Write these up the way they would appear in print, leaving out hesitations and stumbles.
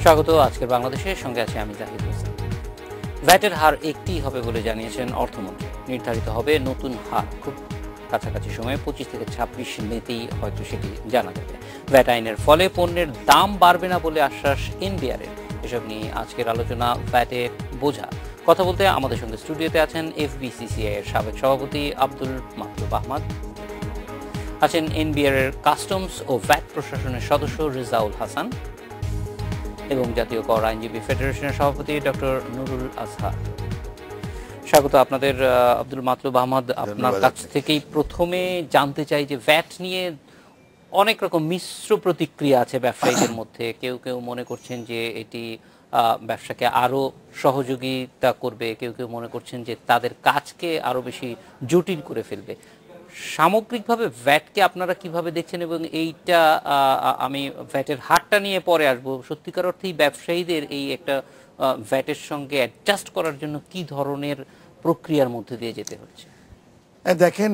স্বাগত আজকের বাংলাদেশের সঙ্গে আছে আমি জাহিদ হোসেন। ভ্যাটের হার একটি হবে বলে জানিয়েছেন অর্থমন্ত্রী। নির্ধারিত হবে নতুন হার খুব কাছাকাছি সময়ে 25 থেকে 26 মেতেই হয়তো সেটি জানা যাবে। ভ্যাট আইনের ফলে পণ্যের দাম বাড়বে না বলে আশ্বাস এনবিআরের। এসব নিয়ে আজকের আলোচনা ভ্যাটের বোঝা। কথা বলতে আমাদের সঙ্গে স্টুডিওতে আছেন এফবিসিসিআই এর সাবেক সভাপতি আব্দুল মাতলুব আহমদ, আছেন এনবিআরের কাস্টমস ও ভ্যাট প্রশাসনের সদস্য রেজাউল হাসান এবং জাতীয় কর আইনজীবী ফেডারেশনের সভাপতি ডক্টর নুরুল আজহার। স্বাগত আপনাদের। আব্দুল মাতলুব আহমদ, আপনার কাছ থেকেই প্রথমে জানতে চাই যে ভ্যাট নিয়ে অনেক রকম মিশ্র প্রতিক্রিয়া আছে ব্যবসায়ীদের মধ্যে। কেউ কেউ মনে করছেন যে এটি ব্যবসাকে আরো সহযোগিতা করবে, কেউ কেউ মনে করছেন যে তাদের কাজকে আরো বেশি জটিল করে ফেলবে। সামগ্রিকভাবে ভ্যাটকে আপনারা কিভাবে দেখছেন এবং এইটা আমি ভ্যাটের হারটা নিয়ে পরে আসবো। সত্যিকার অর্থেই ব্যবসায়ীদের এই একটা ভ্যাটের সঙ্গে অ্যাডজাস্ট করার জন্য কি ধরনের প্রক্রিয়ার মধ্যে দিয়ে যেতে হচ্ছে? দেখেন,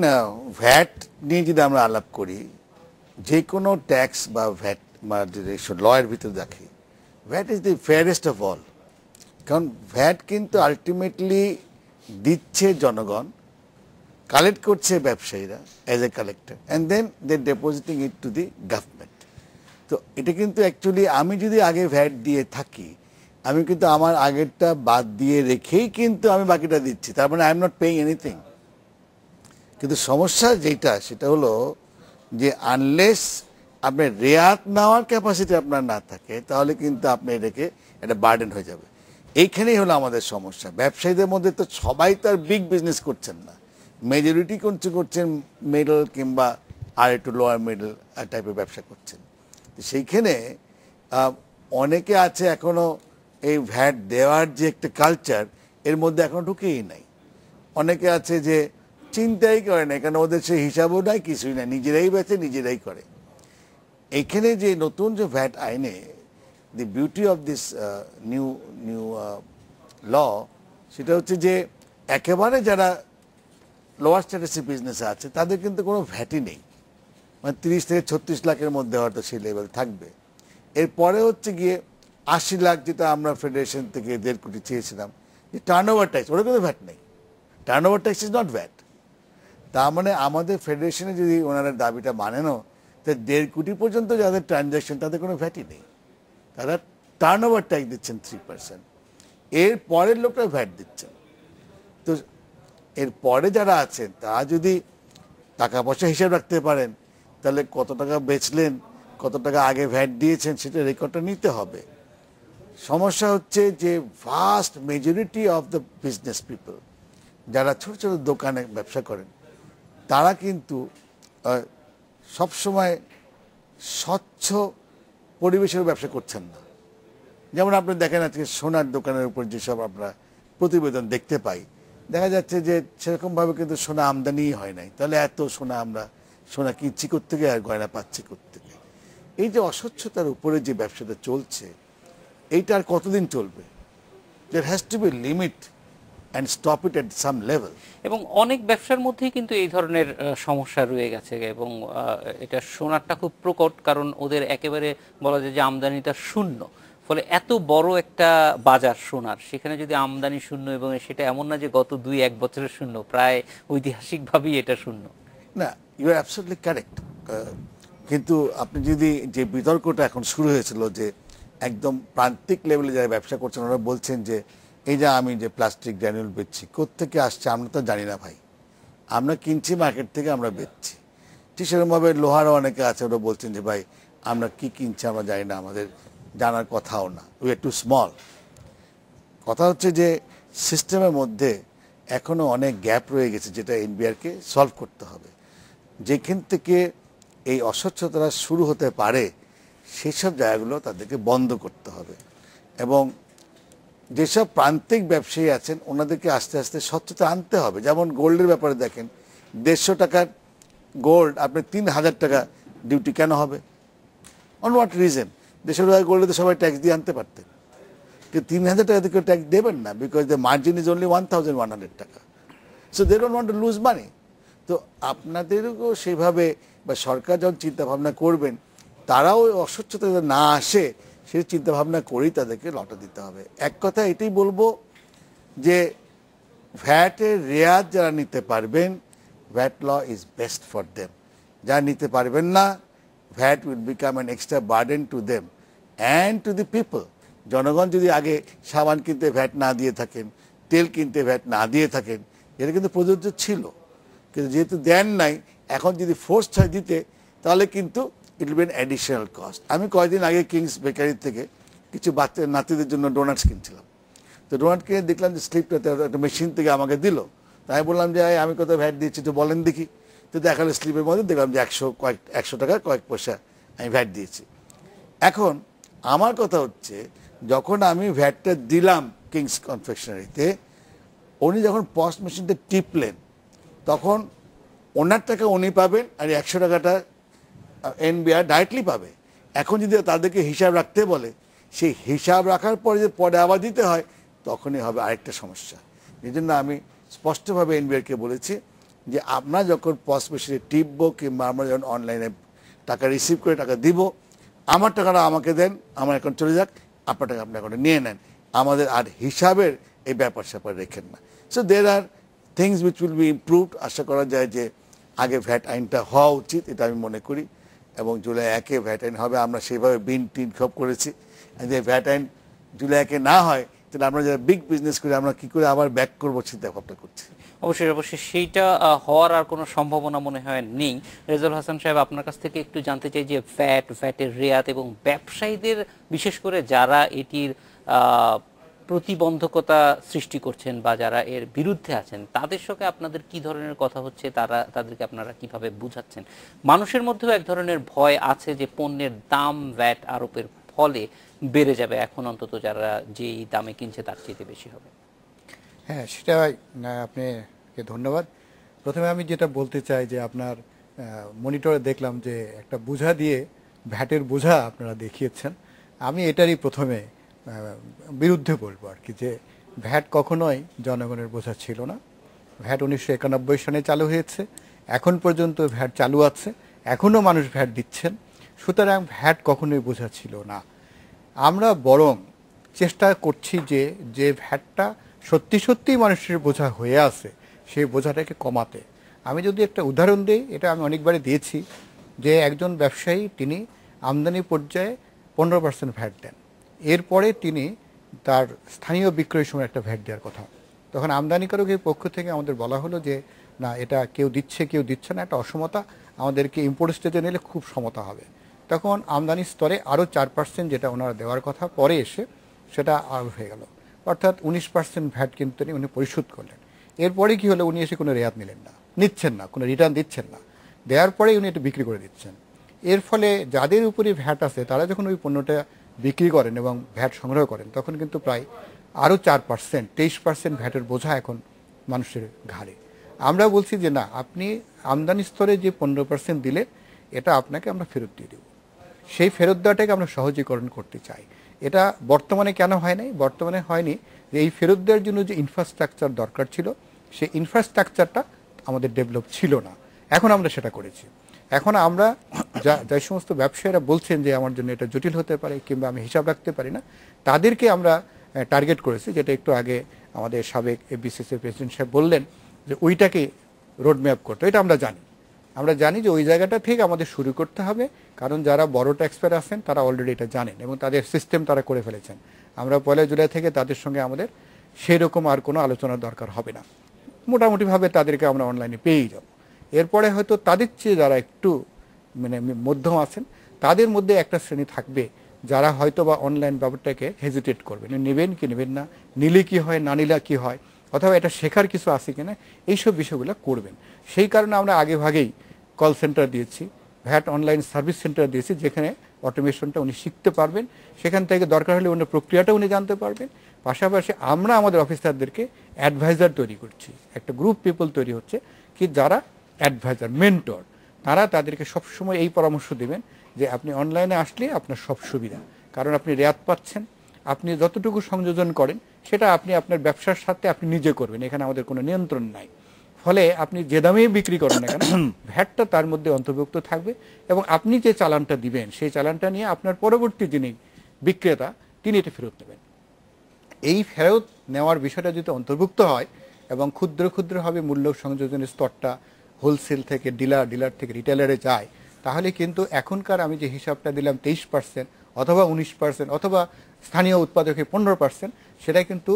ভ্যাট নিয়ে যদি আমরা আলাপ করি, যে কোনো ট্যাক্স বা ভ্যাট বা লয়ের ভিতরে দেখি, VAT is the fairest of all. কারণ ভ্যাট কিন্তু আলটিমেটলি দিচ্ছে জনগণ, কালেক্ট করছে ব্যবসায়ীরা as a collector, and then they depositing it to the government. তো এটা কিন্তু অ্যাকচুয়ালি আমি যদি আগে ভ্যাট দিয়ে থাকি, আমি কিন্তু আমার আগেরটা বাদ দিয়ে রেখেই কিন্তু আমি বাকিটা দিচ্ছি, তার মানে I am not paying anything. কিন্তু সমস্যা যেটা সেটা হলো যে আনলেস আপনার রেয়াত নেওয়ার ক্যাপাসিটি আপনার না থাকে, তাহলে কিন্তু আপনি এটাকে একটা বার্ডেন হয়ে যাবে। এইখানেই হলো আমাদের সমস্যা। ব্যবসায়ীদের মধ্যে তো সবাই তো আর বিগ বিজনেস করছেন না, মেজরিটি করছেন মিডল কিংবা আর একটু লোয়ার মিডল টাইপের ব্যবসা করছেন। সেইখানে অনেকে আছে এখনো এই ভ্যাট দেওয়ার যে একটা কালচার, এর মধ্যে এখনো ঢুকেই নাই। অনেকে আছে যে চিন্তাই করে না, কারণ ওদের সে হিসাবও নাই, কিছুই নাই, নিজেরাই বেচে নিজেরাই করে। এইখানে যে নতুন যে ভ্যাট আইনে, the beauty of this new law, সেটা হচ্ছে যে একেবারে যারা লোয়ার স্ট্যাটাসের বিজনেসে আছে তাদের কিন্তু কোনো ভ্যাটই নেই। মানে 30 থেকে 36 লাখের মধ্যে হয়তো সেই লেভেল থাকবে। এরপরে হচ্ছে গিয়ে 80 লাখ, যেটা আমরা ফেডারেশন থেকে 1.5 কোটি চেয়েছিলাম, যে টার্ন ওভার ট্যাক্স, ওটা কিন্তু ভ্যাট নেই। Turn over tax is not VAT. তার মানে আমাদের ফেডারেশনে যদি ওনারা দাবিটা মানেনও, তো 1.5 কোটি পর্যন্ত যাদের ট্রানজ্যাকশন, তাদের কোনো ভ্যাটই নেই। তারা টার্ন ওভার ট্যাক্স দিচ্ছেন 3%। এর পরের লোকটা ভ্যাট দিচ্ছেন। তো এর পরে যারা আছেন তারা যদি টাকা পয়সা হিসাব রাখতে পারেন, তাহলে কত টাকা বেচলেন, কত টাকা আগে ভ্যাট দিয়েছেন, সেটা রেকর্ডটা নিতে হবে। সমস্যা হচ্ছে যে vast majority of the business people, যারা ছোট ছোট দোকানে ব্যবসা করেন, তারা কিন্তু সবসময় স্বচ্ছ পরিবেশের ব্যবসা করছেন না। যেমন আপনি দেখেন আজকে সোনার দোকানের উপর যেসব আমরা প্রতিবেদন দেখতে পাই, দেখা যাচ্ছে যে সেরকমভাবে কিন্তু সোনা আমদানিই হয় নাই। তাহলে এত সোনা আমরা সোনা কিনছি কোত্থেকে আর গয়না পাচ্ছি কোত্থেকে? এই যে অস্বচ্ছতার উপরে যে ব্যবসাটা চলছে, এইটা আর কতদিন চলবে? There has to be limit and stop it at some level. এবং অনেক ব্যবসার মধ্যেই কিন্তু এই ধরনের সমস্যা রয়ে গেছে এবং এটা সোনারটা খুব প্রকট, কারণ ওদের একেবারে বলা যায় যে আমদানিটা শূন্য। ফলে এত বড় একটা বাজার সোনার, সেখানে যদি আমদানি শূন্য, এবং সেটা এমন না যে গত 2-1 বছরের শূন্য, প্রায় ঐতিহাসিকভাবেই এটা শূন্য। না, ইউ আর অ্যাবসলিউটলি কারেক্ট। কিন্তু আপনি যদি যে বিতর্কটা এখন শুরু হয়েছিল, যে একদম প্রান্তিক লেভেলে যারা ব্যবসা করছেন, ওরা বলছেন যে এই যে আমি যে প্লাস্টিক গ্র্যানুল বেচছি, কোত্থেকে আসছে আমরা তো জানি না ভাই, আমরা কিনছি মার্কেট থেকে, আমরা বেচছি। ঠিক সেরকমভাবে লোহারও অনেকে আছে, ওরা বলছেন যে ভাই আমরা কি কিনছি আমরা জানি না, আমাদের জানার কথাও না, উই আর টু স্মল। কথা হচ্ছে যে সিস্টেমের মধ্যে এখনও অনেক গ্যাপ রয়ে গেছে, যেটা এনবিআরকে সলভ করতে হবে। যেখান থেকে এই অস্বচ্ছতা শুরু হতে পারে, সেই সব জায়গাগুলো তাদেরকে বন্ধ করতে হবে। এবং যেসব প্রান্তিক ব্যবসায়ী আছেন, ওনাদেরকে আস্তে আস্তে স্বচ্ছতা আনতে হবে। যেমন গোল্ডের ব্যাপারে দেখেন, 150 টাকার গোল্ড আপনি 3000 টাকা ডিউটি কেন হবে? On what reason? 150 টাকা গোল্ডে তো সবাই ট্যাক্স দিয়ে আনতে পারতেন, কিন্তু 3000 টাকা কেউ ট্যাক্স দেবেন না, because the margin is only 1100 টাকা। So they don't want to lose money. তো আপনাদেরও সেইভাবে, বা সরকার যখন চিন্তা ভাবনা করবেন, তারাও অস্বচ্ছতা না আসে সেই চিন্তা ভাবনা করেই তাদেরকে লটা দিতে হবে। এক কথা এটাই বলবো যে ভ্যাটের রেয়াত যারা নিতে পারবেন, VAT law is best for them. যারা নিতে পারবেন না, VAT will become an extra burden to them and to the people. জনগণ যদি আগে সাবান কিনতে ভ্যাট না দিয়ে থাকেন, তেল কিনতে ভ্যাট না দিয়ে থাকেন, এটা কিন্তু প্রযোজ্য ছিল, কিন্তু যেহেতু দেন নাই, এখন যদি ফোর্স হয় দিতে, তাহলে কিন্তু it will be an additional cost. আমি কয়েকদিন আগে কিংস বেকারি থেকে কিছু বাচ্চা নাতিদের জন্য ডোনাটস কিনছিলাম। তো ডোনাট কিনে দেখলাম যে স্লিপটা একটা মেশিন থেকে আমাকে দিল। তাই বললাম যে আমি কত ভ্যাট দিচ্ছি একটু বলেন দেখি। তো দেখালো স্লিপের মধ্যে, দেখলাম যে 100 টাকা কয়েক পয়সা আমি ভ্যাট দিয়েছি। এখন আমার কথা হচ্ছে, যখন আমি ভ্যাটটা দিলাম কিংস কনফেকশনারিতে, উনি যখন পস মেশিনটা টিপলেন, তখন ওনার টাকা উনি পাবেন আর 100 টাকাটা এনবিআর ডাইরেক্টলি পাবে। এখন যদি তাদেরকে হিসাব রাখতে বলে, সেই হিসাব রাখার পরে যে পরে আবার দিতে হয়, তখনই হবে আরেকটা সমস্যা। এই জন্য আমি স্পষ্টভাবে এনবিআরকে বলেছি যে আমরা যখন পস মেশিনে টিপবো কিংবা আমরা যখন অনলাইনে টাকা রিসিভ করে টাকা দিব, আমার টাকাটা আমাকে দেন, আমার অ্যাকাউন্ট চলে যাক, আপনার টাকা আপনার অ্যাকাউন্টে নিয়ে নেন, আমাদের আর হিসাবের এই ব্যাপার স্যাপার রেখেন না। So there are things which will be improved. আশা করা যায় যে আগে ভ্যাট আইনটা হওয়া উচিত, এটা আমি মনে করি, এবং জুলাই 1-এ ভ্যাট আইন হবে। আমরা সেইভাবে বিন টিন সব করেছি। যদি ভ্যাট আইন জুলাই 1-এ না হয়, তাহলে আমরা যারা বিগ বিজনেস করি, আমরা কি করে আবার ব্যাক করবো চিন্তা ভাবনা করছি। অবশ্যই অবশ্যই সেইটা হওয়ার আর কোনো সম্ভাবনা মনে হয় নেই। রেজাউল হাসান সাহেব, আপনার কাছ থেকে একটু জানতে চাই যে ভ্যাটের রেয়াত এবং ব্যবসায়ীদের, বিশেষ করে যারা এটির প্রতিবন্ধকতা সৃষ্টি করছেন বা যারা এর বিরুদ্ধে আছেন, তাদের সঙ্গে আপনাদের কি ধরনের কথা হচ্ছে, তাদেরকে আপনারা কিভাবে বুঝাচ্ছেন? মানুষের মধ্যেও এক ধরনের ভয় আছে যে পণ্যের দাম ভ্যাট আরোপের ফলে বেড়ে যাবে, এখন অন্তত যারা যেই দামে কিনছে তার চেয়ে বেশি হবে। হ্যাঁ, সেটা আপনাকে ধন্যবাদ। প্রথমে আমি যেটা বলতে চাই যে আপনার মনিটরে দেখলাম যে একটা বোঝা দিয়ে ভ্যাটের বোঝা আপনারা দেখিয়েছেন। আমি এটারই প্রথমে বিরুদ্ধে বলবো আর কি, যে ভ্যাট কখনোই জনগণের বোঝা ছিল না। ভ্যাট 1991 সালে চালু হয়েছে, এখন পর্যন্ত ভ্যাট চালু আছে, এখনও মানুষ ভ্যাট দিচ্ছেন। সুতরাং ভ্যাট কখনোই বোঝা ছিল না। আমরা বরং চেষ্টা করছি যে ভ্যাটটা সত্যি সত্যিই মানুষের বোঝা হয়ে আছে, সেই বোঝাটাকে কমাতে। আমি যদি একটা উদাহরণ দিই, এটা আমি অনেকবারই দিয়েছি, যে একজন ব্যবসায়ী তিনি আমদানি পর্যায়ে 15% ভ্যাট দেন, এরপরে তিনি তার স্থানীয় বিক্রয়ের সময় একটা ভ্যাট দেওয়ার কথা। তখন আমদানিকারকের পক্ষ থেকে আমাদের বলা হলো যে না, এটা কেউ দিচ্ছে কেউ দিচ্ছে না, একটা অসমতা, আমাদেরকে ইম্পোর্ট স্টেজে নিলে খুব সমতা হবে। তখন আমদানি স্তরে আরও 4% যেটা ওনারা দেওয়ার কথা, পরে এসে সেটা আর হয়ে গেল, অর্থাৎ 19% ভ্যাট কিন্তু উনি পরিশোধ করলেন। এরপরে কি হলো, উনি এসে কোনো রেয়াত নিচ্ছেন না, কোনো রিটার্ন দিচ্ছেন না, দেওয়ার পরেই উনি এটা বিক্রি করে দিচ্ছেন। এর ফলে যাদের উপরে ভ্যাট আছে, তারা যখন ওই পণ্যটা বিক্রি করেন এবং ভ্যাট সংগ্রহ করেন, তখন কিন্তু প্রায় আরও 4%, 23% ভ্যাটের বোঝা এখন মানুষের ঘাড়ে। আমরা বলছি যে না, আপনি আমদানি স্তরে যে 15% দিলে, এটা আপনাকে আমরা ফেরত দিয়ে দেব। সেই ফেরত দেওয়াটাকে আমরা সহজীকরণ করতে চাই। এটা বর্তমানে কেন হয় নাই? বর্তমানে হয়নি যে এই ফেরত দেওয়ার জন্য যে ইনফ্রাস্ট্রাকচার দরকার ছিল, সেই ইনফ্রাস্ট্রাকচারটা আমাদের ডেভেলপ ছিল না। এখন আমরা সেটা করেছি। এখন আমরা যে সমস্ত ব্যবসায়ীরা বলছেন যে আমার জন্য এটা জটিল হতে পারে কিংবা আমি হিসাব রাখতে পারি না, তাদেরকে আমরা টার্গেট করেছি, যেটা একটু আগে আমাদের সাবেক এফবিসিসির প্রেসিডেন্ট সাহেব বললেন যে ওইটাকে রোডম্যাপ করতে। এটা আমরা জানি যে ওই জায়গাটা থেকে আমাদের শুরু করতে হবে, কারণ যারা বড় ট্যাক্সপেয়ার আছেন তারা অলরেডি এটা জানেন এবং তাদের সিস্টেম তারা করে ফেলেছেন। আমরা 1 জুলাই থেকে তাদের সঙ্গে আমাদের সেরকম আর কোনো আলোচনার দরকার হবে না, মোটামুটিভাবে তাদেরকে আমরা অনলাইনে পেয়েই যাব। এরপরে হয়তো তাদের চেয়ে যারা একটু মধ্যম আছেন, তাদের মধ্যে একটা শ্রেণী থাকবে যারা হয়তো বা অনলাইন ব্যাপারটাকে হেজিটেট করবেন, নেবেন কি নেবেন না, নিলে কি হয় না নিলে কি হয়, অথবা এটা শেখার কিছু আছে কিনা, এইসব বিষয়গুলো করবেন। সেই কারণে আমরা আগেভাগেই কল সেন্টার দিয়েছি, ভ্যাট অনলাইন সার্ভিস সেন্টার দিয়েছি, যেখানে অটোমেশনটা উনি শিখতে পারবেন, সেখান থেকে দরকার হলে অন্য প্রক্রিয়াটা উনি জানতে পারবেন। পাশাপাশি আমরা আমাদের অফিসারদেরকে অ্যাডভাইজার তৈরি করছি, একটা গ্রুপ পিপল তৈরি হচ্ছে কি যারা অ্যাডভাইজার, মেন্টর, তারা তাদেরকে সবসময় এই পরামর্শ দেবেন যে আপনি অনলাইনে আসলে আপনার সব সুবিধা, কারণ আপনি রেয়াত পাচ্ছেন, আপনি যতটুকু সংযোজন করেন সেটা আপনি আপনার ব্যবসার সাথে আপনি নিজে করবেন, এখানে আমাদের কোনো নিয়ন্ত্রণ নাই। ফলে আপনি যে দামেই বিক্রি করেন না কেন, ভ্যাটটা তার মধ্যে অন্তর্ভুক্ত থাকবে এবং আপনি যে চালানটা দিবেন সেই চালানটা নিয়ে আপনার পরবর্তী যিনি বিক্রেতা তিনি এটা ফেরত নেবেন। এই ফেরত নেওয়ার বিষয়টা যদি অন্তর্ভুক্ত হয় এবং ক্ষুদ্র ক্ষুদ্রভাবে মূল্য সংযোজনের স্তরটা হোলসেল থেকে ডিলার থেকে রিটেলারে যায়, তাহলে কিন্তু এখনকার আমি যে হিসাবটা দিলাম 23% অথবা 19% অথবা স্থানীয় উৎপাদকের 15%, সেটা কিন্তু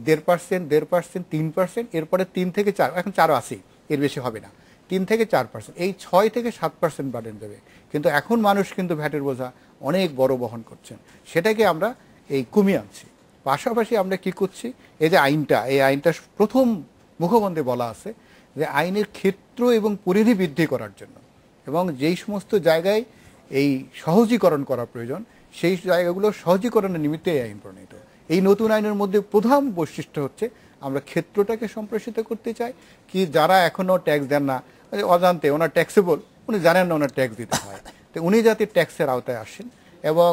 1.5%, 3%, এরপরে 3 থেকে 4, এখন 4 আছেই, এর বেশি হবে না, 3 থেকে 4%, এই 6 থেকে 7% বাড়েন দেবে। কিন্তু এখন মানুষ কিন্তু ভ্যাটের বোঝা অনেক বড় বহন করছেন, সেটাকে আমরা এই কমিয়ে আনছি। পাশাপাশি আমরা কি করছি, এই যে এই আইনটা প্রথম মুখবন্ধে বলা আছে যে আইনের ক্ষেত্র এবং পরিধি বৃদ্ধি করার জন্য এবং যেই সমস্ত জায়গায় এই সহজীকরণ করা প্রয়োজন সেই জায়গাগুলো সহজীকরণের নিমিত্তে এই আইন প্রণীত। এই নতুন আইনের মধ্যে প্রধান বৈশিষ্ট্য হচ্ছে আমরা ক্ষেত্রটাকে সম্প্রসারিত করতে চাই, কি যারা এখনও ট্যাক্স দেন না, অজান্তে ওনার ট্যাক্সেবল, উনি জানেন না ওনার ট্যাক্স দিতে হয়, তো উনি যাতে ট্যাক্সের আওতায় আসেন এবং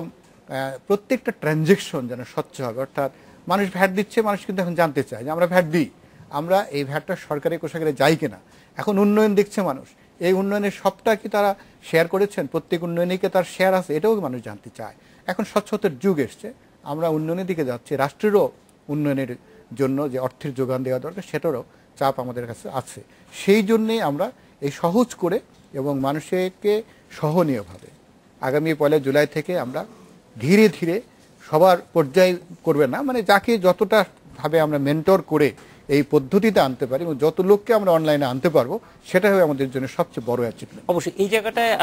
প্রত্যেকটা ট্রানজেকশন যেন স্বচ্ছ হবে। অর্থাৎ মানুষ ভ্যাট দিচ্ছে, মানুষ কিন্তু এখন জানতে চায় যে আমরা ভ্যাট দিই, আমরা এই ভ্যাটটা সরকারি কোষাগারে যাই কিনা। এখন উন্নয়ন দেখছে মানুষ, এই উন্নয়নের সবটা কি তারা শেয়ার করেছেন, প্রত্যেক উন্নয়নীকে তার শেয়ার আছে, এটাও মানুষ জানতে চায়। এখন স্বচ্ছতার যুগ এসছে, আমরা উন্নয়নের দিকে যাচ্ছি, রাষ্ট্রেরও উন্নয়নের জন্য যে অর্থের যোগান দেওয়া দরকার সেটারও চাপ আমাদের কাছে আছে। সেই জন্যেই আমরা এই সহজ করে এবং মানুষকে সহনীয়ভাবে আগামী 1 জুলাই থেকে আমরা ধীরে ধীরে সবার পর্যায়ে করবে না, মানে যাকে যতটা ভাবে আমরা মেন্টর করে এই পদ্ধতিতে আনতে পারি এবং যত লোককে আমরা অনলাইনে আনতে পারবো, সেটা হবে আমাদের জন্য সবচেয়ে বড় অ্যাচিভমেন্ট। অবশ্যই এই জায়গাটায়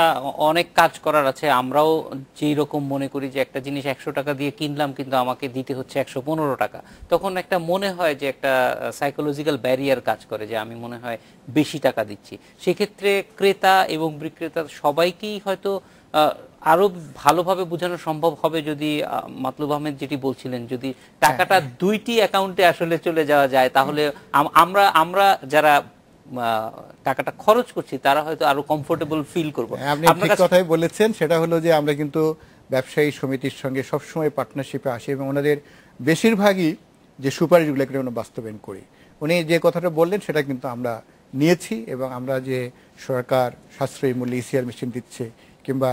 অনেক কাজ করার আছে। আমরাও যেই রকম মনে করি যে একটা জিনিস 100 টাকা দিয়ে কিনলাম কিন্তু আমাকে দিতে হচ্ছে 115 টাকা, তখন একটা মনে হয় যে একটা সাইকোলজিক্যাল ব্যারিয়ার কাজ করে যে আমি মনে হয় বেশি টাকা দিচ্ছি। সেক্ষেত্রে ক্রেতা এবং বিক্রেতা সবাইকেই হয়তো আরো ভালোভাবে বোঝানো সম্ভব হবে যদি মাতলুব আহমেদ যেটি বলছিলেন, যদি টাকাটা দুইটি অ্যাকাউন্টে আসলে চলে যাওয়া যায়, তাহলে আমরা যারা টাকাটা খরচ করছি তারা হয়তো আরো কমফোর্টেবল ফিল করবো। আপনি ঠিক কথাই বলেছেন, সেটা হলো যে আমরা কিন্তু ব্যবসায়ী সমিতির সঙ্গে সবসময় পার্টনারশিপে আসি এবং ওনাদের বেশিরভাগই যে সুপারিশগুলোকে আমরা বাস্তবায়ন করি। উনি যে কথাটা বললেন সেটা কিন্তু আমরা নিয়েছি এবং আমরা যে সরকার সাশ্রয়ী মূল্যে ইসিআর মেশিন দিচ্ছে কিংবা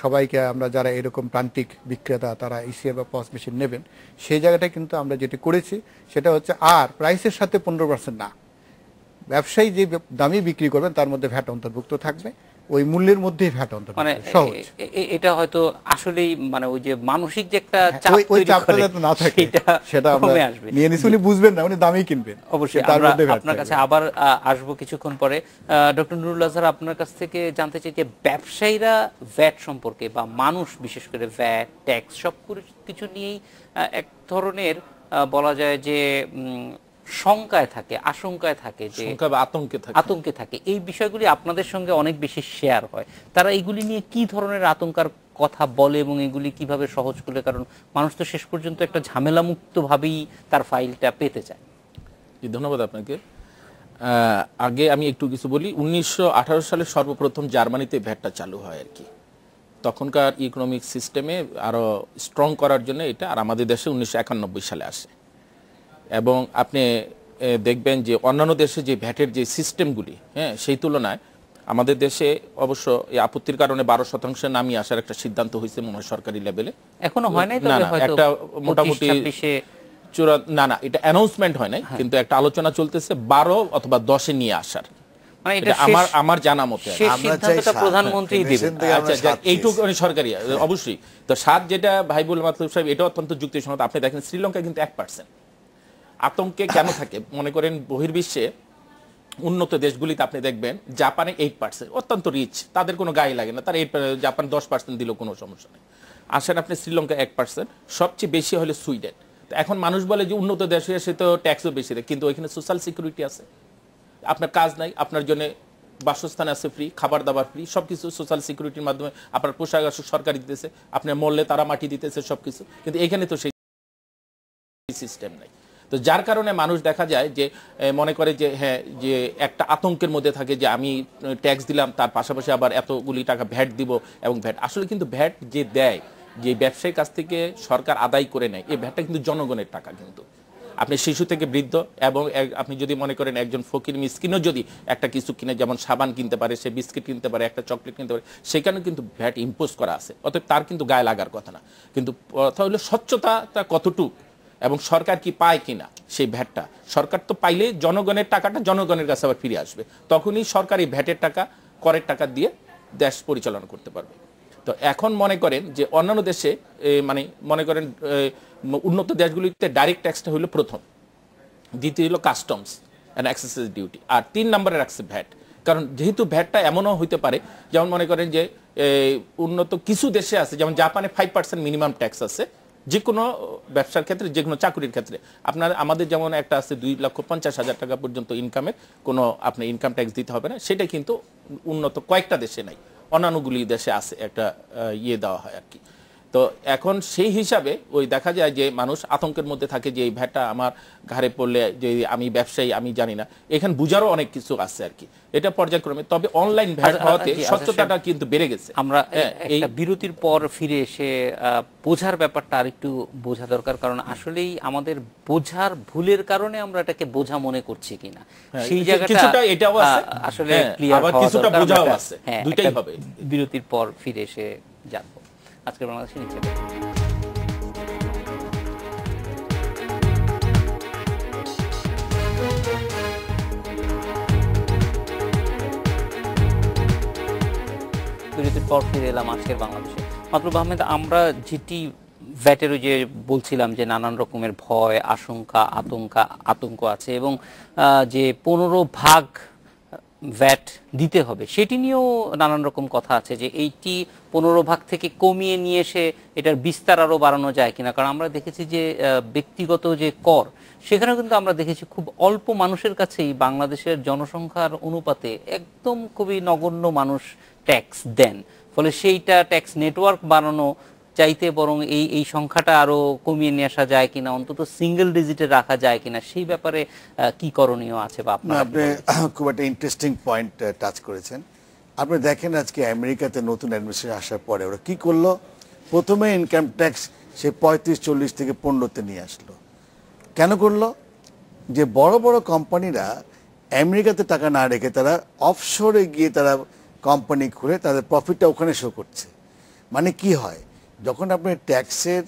সবাইকে আমরা যারা এরকম প্রান্তিক বিক্রেতা তারা ইসিআর বা পস মেশিন নেবেন, সেই জায়গাটা কিন্তু আমরা যেটি করেছি সেটা হচ্ছে আর প্রাইসের সাথে 15% না, ব্যবসায়ী যে দামে বিক্রি করবেন তার মধ্যে ভ্যাট অন্তর্ভুক্ত থাকবে, ওই মূল্যের মধ্যেই ভ্যাট অন্তর্ভুক্ত। মানে সহজ, এটা হয়তো আসলেই মানে ওই যে মানসিক যে একটা চাপ ওই চাপটা যাতে না থাকে সেটা আমরা নিয়ে নিছি। উনি বুঝবেন না, উনি দামই কিনবেন। অবশ্যই আপনার কাছে আবার আসবো কিছুক্ষণ পরে। ডক্টর নুরুল আজহার, আপনার কাছ থেকে জানতে চাই যে ব্যবসায়ীরা ভ্যাট সম্পর্কে বা মানুষ বিশেষ করে ভ্যাট ট্যাক্স সব কিছু নিয়েই এক ধরনের বলা যায় যে শঙ্কায় থাকে, আশঙ্কায় থাকে, যে আতঙ্কে থাকে। এই বিষয়গুলি আপনাদের সঙ্গে অনেক বেশি শেয়ার হয়। তারা এইগুলি নিয়ে কি ধরনের আতঙ্কার কথা বলে এবং এগুলি কিভাবে সহজ করলে, কারণ মানুষ তো শেষ পর্যন্ত একটা ঝামেলা মুক্ত ভাবেই তার ফাইলটা পেতে চায়। ধন্যবাদ আপনাকে। আগে আমি একটু কিছু বলি। 1918 সালে সর্বপ্রথম জার্মানিতে ভ্যাটটা চালু হয় আর কি। তখনকার ইকোনমিক সিস্টেমে আরো স্ট্রং করার জন্য এটা, আর আমাদের দেশে 1991 সালে আসে। এবং আপনি দেখবেন যে অন্যান্য দেশে যে ভ্যাটের যে সিস্টেমগুলি, হ্যাঁ, সেই তুলনায় আমাদের দেশে অবশ্য এই আপত্তির কারণে 12% নামিয়ে আসার একটা সিদ্ধান্ত হয়েছে মনে হয় সরকারি লেভেলে। এখনো হয় নাই, তবে হয়তো একটা মোটামুটি না এটা অ্যানাউন্সমেন্ট হয় নাই, কিন্তু একটা আলোচনা চলতেছে 12 অথবা 10 নিয়ে আসার। মানে এটা আমার জানা মতে প্রধানমন্ত্রী দিবেন। আচ্ছা, এইটুকু সরকারি অবশ্যই। তো 7 যেটা ভাই বললেন মাতলুব সাহেব, এটা অত্যন্ত যুক্তিসঙ্গত। আপনি দেখেন শ্রীলঙ্কা কিন্তু 1%। আতঙ্কে কেন থাকে মনে করেন? বহির্বিশ্বে উন্নত দেশগুলিতে আপনি দেখবেন জাপানে 8%, অত্যন্ত রিচ, তাদের কোনো গায়ে লাগে না, তার 8%, জাপান 10% দিলেও কোনো সমস্যা নেই। আসেন আপনি শ্রীলঙ্কা 1%, সবচেয়ে বেশি হলে সুইডেন। তো এখন মানুষ বলে যে উন্নত দেশে এসে তো ট্যাক্সও বেশি দেয়, কিন্তু ওইখানে সোশ্যাল সিকিউরিটি আছে, আপনার কাজ নাই, আপনার জন্য বাসস্থান আছে ফ্রি, খাবার দাবার ফ্রি, সবকিছু সোশ্যাল সিকিউরিটির মাধ্যমে, আপনার পোশাক আশাক সরকারি দিতেছে, আপনার মরলে তারা মাটি দিতেছে, সবকিছু। কিন্তু এখানে তো সেই সিস্টেম নাই। তো যার কারণে মানুষ দেখা যায় যে মনে করে যে হ্যাঁ, যে একটা আতঙ্কের মধ্যে থাকে যে আমি ট্যাক্স দিলাম, তার পাশাপাশি আবার এতগুলি টাকা ভ্যাট দিব। এবং ভ্যাট আসলে কিন্তু ভ্যাট যে দেয়, যে ব্যবসায়ীর কাছ থেকে সরকার আদায় করে নেয়, এই ভ্যাটটা কিন্তু জনগণের টাকা। কিন্তু আপনি শিশু থেকে বৃদ্ধ এবং আপনি যদি মনে করেন একজন ফকির মিসকিনও যদি একটা কিছু কিনে, যেমন সাবান কিনতে পারে, সে বিস্কিট কিনতে পারে, একটা চকলেট কিনতে পারে, সেখানে কিন্তু ভ্যাট ইম্পোজ করা আছে, অতএব তার কিন্তু গায়ে লাগার কথা না। কিন্তু কথা হলো স্বচ্ছতাটা কতটুক এবং সরকার কি পায় কিনা সেই ভ্যাটটা। সরকার তো পাইলে জনগণের টাকাটা জনগণের কাছে আবার ফিরে আসবে, তখনই সরকার এই ভ্যাটের টাকা, করের টাকা দিয়ে দেশ পরিচালনা করতে পারবে। তো এখন মনে করেন যে অন্যান্য দেশে মানে মনে করেন উন্নত দেশগুলিতে ডাইরেক্ট ট্যাক্সটা হলো প্রথম, দ্বিতীয় হলো কাস্টমস অ্যান্ড এক্সাইজ ডিউটি, আর 3 নম্বরে রাখছে ভ্যাট। কারণ যেহেতু ভ্যাটটা এমনও হইতে পারে, যেমন মনে করেন যে উন্নত কিছু দেশে আছে, যেমন জাপানে 5% মিনিমাম ট্যাক্স আছে যে কোনো ব্যবসার ক্ষেত্রে, যে কোনো চাকরির ক্ষেত্রে। আমাদের যেমন একটা আছে 2,50,000 টাকা পর্যন্ত ইনকামের কোনো আপনি ইনকাম ট্যাক্স দিতে হবে না, সেটা কিন্তু উন্নত কয়েকটা দেশে নাই, অন্যান্যগুলি দেশে আছে একটা দেওয়া হয় আর কি। তো এখন সেই হিসাবে ওই দেখা যায় যে মানুষ আতঙ্কের মধ্যে থাকে যে এই ভ্যাটটা আমার ঘাড়ে পড়লে, যে আমি ব্যবসায়ী আমি জানি না, এখানে বুঝারও অনেক কিছু আছে আর কি। এটা পর্যায়ক্রমে, তবে অনলাইন ভ্যাট হওয়াতে স্বচ্ছতাটা কিন্তু বেড়ে গেছে। আমরা একটা বিরতির পর ফিরে এসে বোঝার ব্যাপারটা আরেকটু বোঝা দরকার, কারণ আসলেই আমাদের বোঝার ভুলের কারণে আমরা এটাকে বোঝা মনে করছি কিনা সেই জায়গাটা কিছুটা এটাও আছে, আসলে ক্লিয়ার হওয়া দরকার। কিছুটা বোঝাও আছে, দুইটাই হবে। বিরতির পর ফিরে এসে জানবো আজকের বাংলাদেশে নিচে। বিরতির পর ফিরে এলাম আজকের বাংলাদেশে। মাতলুব আহমেদ, আমরা যেটি ভ্যাটেরও যে বলছিলাম যে নানান রকমের ভয়, আশঙ্কা, আতঙ্ক আছে এবং যে 15% ভ্যাট দিতে হবে সেটি নিয়েও নানান রকম কথা আছে, যে এইটি 15% থেকে কমিয়ে নিয়ে এসে এটার বিস্তার আরও বাড়ানো যায় কিনা। কারণ আমরা দেখেছি যে ব্যক্তিগত যে কর, সেখানেও কিন্তু আমরা দেখেছি খুব অল্প মানুষের কাছেই বাংলাদেশের জনসংখ্যার অনুপাতে একদম খুবই নগণ্য মানুষ ট্যাক্স দেন, ফলে সেইটা ট্যাক্স নেটওয়ার্ক বানানো চাইতে বরং এই সংখ্যাটা আরো কমিয়ে নিয়ে আসা যায় কিনা, অন্তত সিঙ্গেল ডিজিটে রাখা যায় কিনা, সেই ব্যাপারে কি করণীয় আছে বা আপনারা? আপনি খুব একটা ইন্টারেস্টিং পয়েন্ট টাচ করেছেন। আপনি দেখেন আজকে আমেরিকাতে নতুন অ্যাডমিনিস্ট্রেশন আসার পরে ওরা কি করলো, প্রথমে ইনকাম ট্যাক্স সে 35-40 থেকে 15-তে নিয়ে আসলো। কেন করলো? যে বড় বড় কোম্পানিরা আমেরিকাতে টাকা না রেখে তারা অফশোরে গিয়ে তারা কোম্পানি খুলে তাদের প্রফিটটা ওখানে শো করছে। মানে কি হয়, যখন আপনি ট্যাক্সের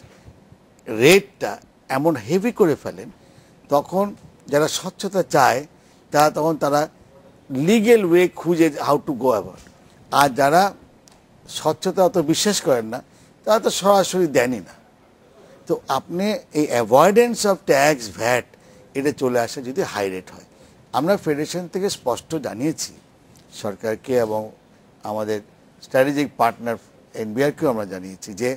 রেটটা এমন হেভি করে ফেলেন, তখন যারা স্বচ্ছতা চায় তারা লিগেল ওয়ে খুঁজে হাউ টু গো অ্যাবাউট। আর যারা স্বচ্ছতা অত বিশ্বাস করেন না, তারা তো সরাসরি দেনই না। তো আপনি এই অ্যাভয়েডেন্স অফ ট্যাক্স ভ্যাট এটা চলে আসে যদি হাই রেট হয়। আমরা ফেডারেশন থেকে স্পষ্ট জানিয়েছি সরকারকে এবং আমাদের স্ট্র্যাটেজিক পার্টনার এনবিআরকেও আমরা জানিয়েছি যে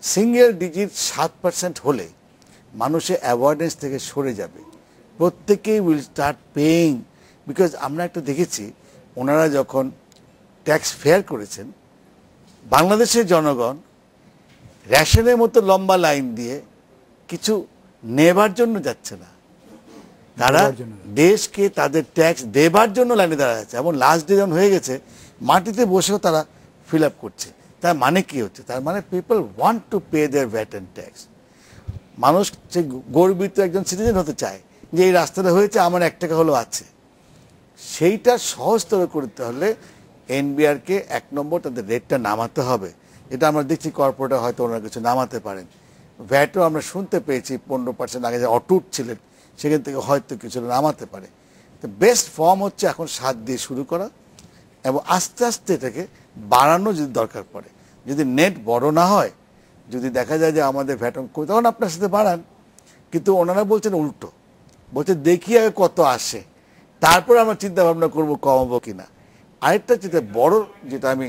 সিঙ্গেল ডিজিট 7% হলে মানুষের অ্যাভয়েডেন্স থেকে সরে যাবে, প্রত্যেকেই উইল স্টার্ট পেইং। বিকজ আমরা একটা দেখেছি, ওনারা যখন ট্যাক্স ফেয়ার করেছেন, বাংলাদেশের জনগণ রেশনের মতো লম্বা লাইন দিয়ে কিছু নেবার জন্য যাচ্ছে না, তারা দেশকে তাদের ট্যাক্স দেবার জন্য লাইনে দাঁড়া যাচ্ছে। এবং লাস্ট ডে যখন হয়ে গেছে, মাটিতে বসেও তারা ফিল আপ করছে। তার মানে কি হচ্ছে? তার মানে people want to pay their VAT and tax. মানুষ সে গর্বিত একজন সিটিজেন হতে চায় যে এই রাস্তাটা হয়েছে, আমার 1 টাকা হলেও আছে। সেইটা সহজতর করতে হলে এনবিআরকে 1 নম্বর তাদের রেটটা নামাতে হবে। এটা আমরা দেখছি কর্পোরেটর হয়তো ওনারা কিছু নামাতে পারেন। ভ্যাটও আমরা শুনতে পেয়েছি 15% আগে যে অটুট ছিলেন, সেখান থেকে হয়তো কিছু নামাতে পারে। তো বেস্ট ফর্ম হচ্ছে এখন 7 দিয়ে শুরু করা এবং আস্তে আস্তে এটাকে বাড়ানো যদি দরকার পড়ে। যদি নেট বড় না হয়, যদি দেখা যায় যে আমাদের ভ্যাট তখন আপনার সাথে বাড়ান। কিন্তু ওনারা বলছেন উল্টো, বলছে দেখি আগে কত আসে, তারপর আমরা চিন্তা ভাবনা করবো কমাবো কিনা। আরেকটা যেটা বড় যেটা আমি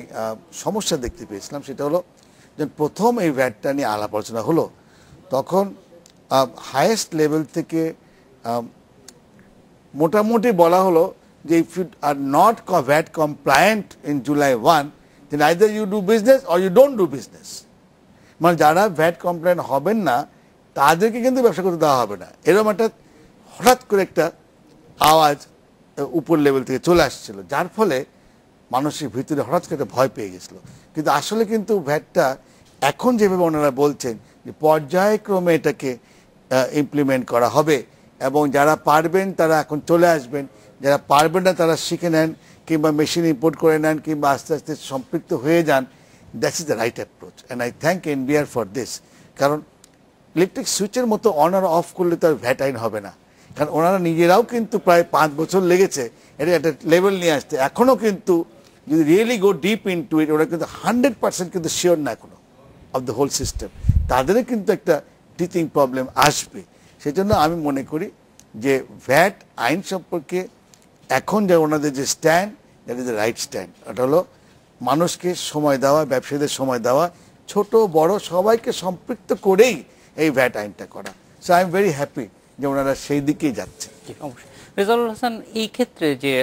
সমস্যা দেখতে পেয়েছিলাম, সেটা হলো যে প্রথম এই ভ্যাটটা নিয়ে আলাপ আলোচনা হলো, তখন হাইয়েস্ট লেভেল থেকে মোটামুটি বলা হলো যে if you are not VAT compliant in July 1, then either you do business or you don't do business। মানে যারা ভ্যাট কমপ্লায়েন্ট হবেন না তাদেরকে কিন্তু ব্যবসা করতে দেওয়া হবে না। এরকম একটা হঠাৎ করে একটা আওয়াজ উপর লেভেল থেকে চলে আসছিল, যার ফলে মানুষের ভিতরে হঠাৎ করে ভয় পেয়ে গেছিল। কিন্তু আসলে কিন্তু ভ্যাটটা এখন যেভাবে ওনারা বলছেন যে পর্যায়ক্রমে এটাকে ইমপ্লিমেন্ট করা হবে, এবং যারা পারবেন তারা এখন চলে আসবেন, যারা পারবেন না তারা শিখে নেন কিংবা মেশিন ইম্পোর্ট করে নেন কিংবা আস্তে আস্তে সম্পৃক্ত হয়ে যান। That's is the right approach and I thank NBR for this. কারণ ইলেকট্রিক সুইচের মতো অন আর অফ করলে তো আর ভ্যাট আইন হবে না, কারণ ওনারা নিজেরাও কিন্তু প্রায় 5 বছর লেগেছে এটা একটা লেভেল নিয়ে আসতে। এখনও কিন্তু যদি রিয়েলি গো ডিপ ইনটু ইট, ওরা কিন্তু 100% কিন্তু শিওর না এখনো অফ দ্য হোল সিস্টেম। তাদেরও কিন্তু একটা টিচিং প্রবলেম আসবে। সেজন্য আমি মনে করি যে ভ্যাট আইন সম্পর্কে এখন যে ওনাদের যে stand, that is the right stand. ওটা হলো মানুষকে সময় দেওয়া, ব্যবসায়ীদের সময় দেওয়া, ছোট বড় সবাইকে সম্পৃক্ত করেই এই ভ্যাট আইনটা করা। So I am very happy যে ওনারা সেই দিকেই যাচ্ছে। অবশ্যই রেজাউল হাসান, এই ক্ষেত্রে যে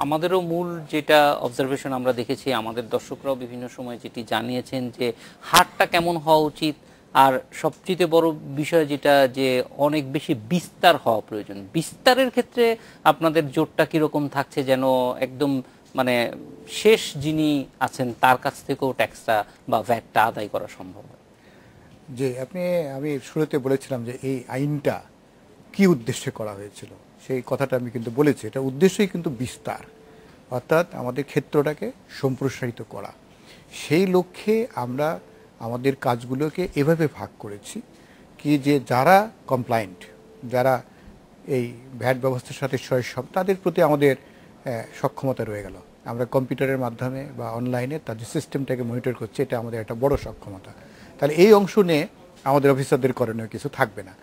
আমাদেরও মূল যেটা অবজারভেশন আমরা দেখেছি, আমাদের দর্শকরাও বিভিন্ন সময় যেটি জানিয়েছেন যে হারটা কেমন হওয়া উচিত, আর সবচেয়ে বড় বিষয় যেটা যে অনেক বেশি বিস্তার হওয়া প্রয়োজন। বিস্তারের ক্ষেত্রে আপনাদের জোরটা কিরকম থাকছে, যেন একদম মানে শেষ যিনি আছেন তার কাছ থেকেও ট্যাক্সটা বা ভ্যাটটা আদায় করা সম্ভব হয়? যে আমি শুরুতে বলেছিলাম যে এই আইনটা কি উদ্দেশ্যে করা হয়েছিল, সেই কথাটা আমি কিন্তু বলেছি। এটা উদ্দেশ্যই কিন্তু বিস্তার, অর্থাৎ আমাদের ক্ষেত্রটাকে সম্প্রসারিত করা। সেই লক্ষ্যে আমরা আমাদের কাজগুলোকে এভাবে ভাগ করেছি কি যে যারা কমপ্লায়েন্ট, যারা এই ভ্যাট ব্যবস্থার সাথে সব, তাদের প্রতি আমাদের সক্ষমতা রয়ে গেল। আমরা কম্পিউটারের মাধ্যমে বা অনলাইনে তাদের সিস্টেমটাকে মনিটর করছি, এটা আমাদের একটা বড় সক্ষমতা। তাহলে এই অংশ নিয়ে আমাদের অফিসারদের করণীয় কিছু থাকবে না।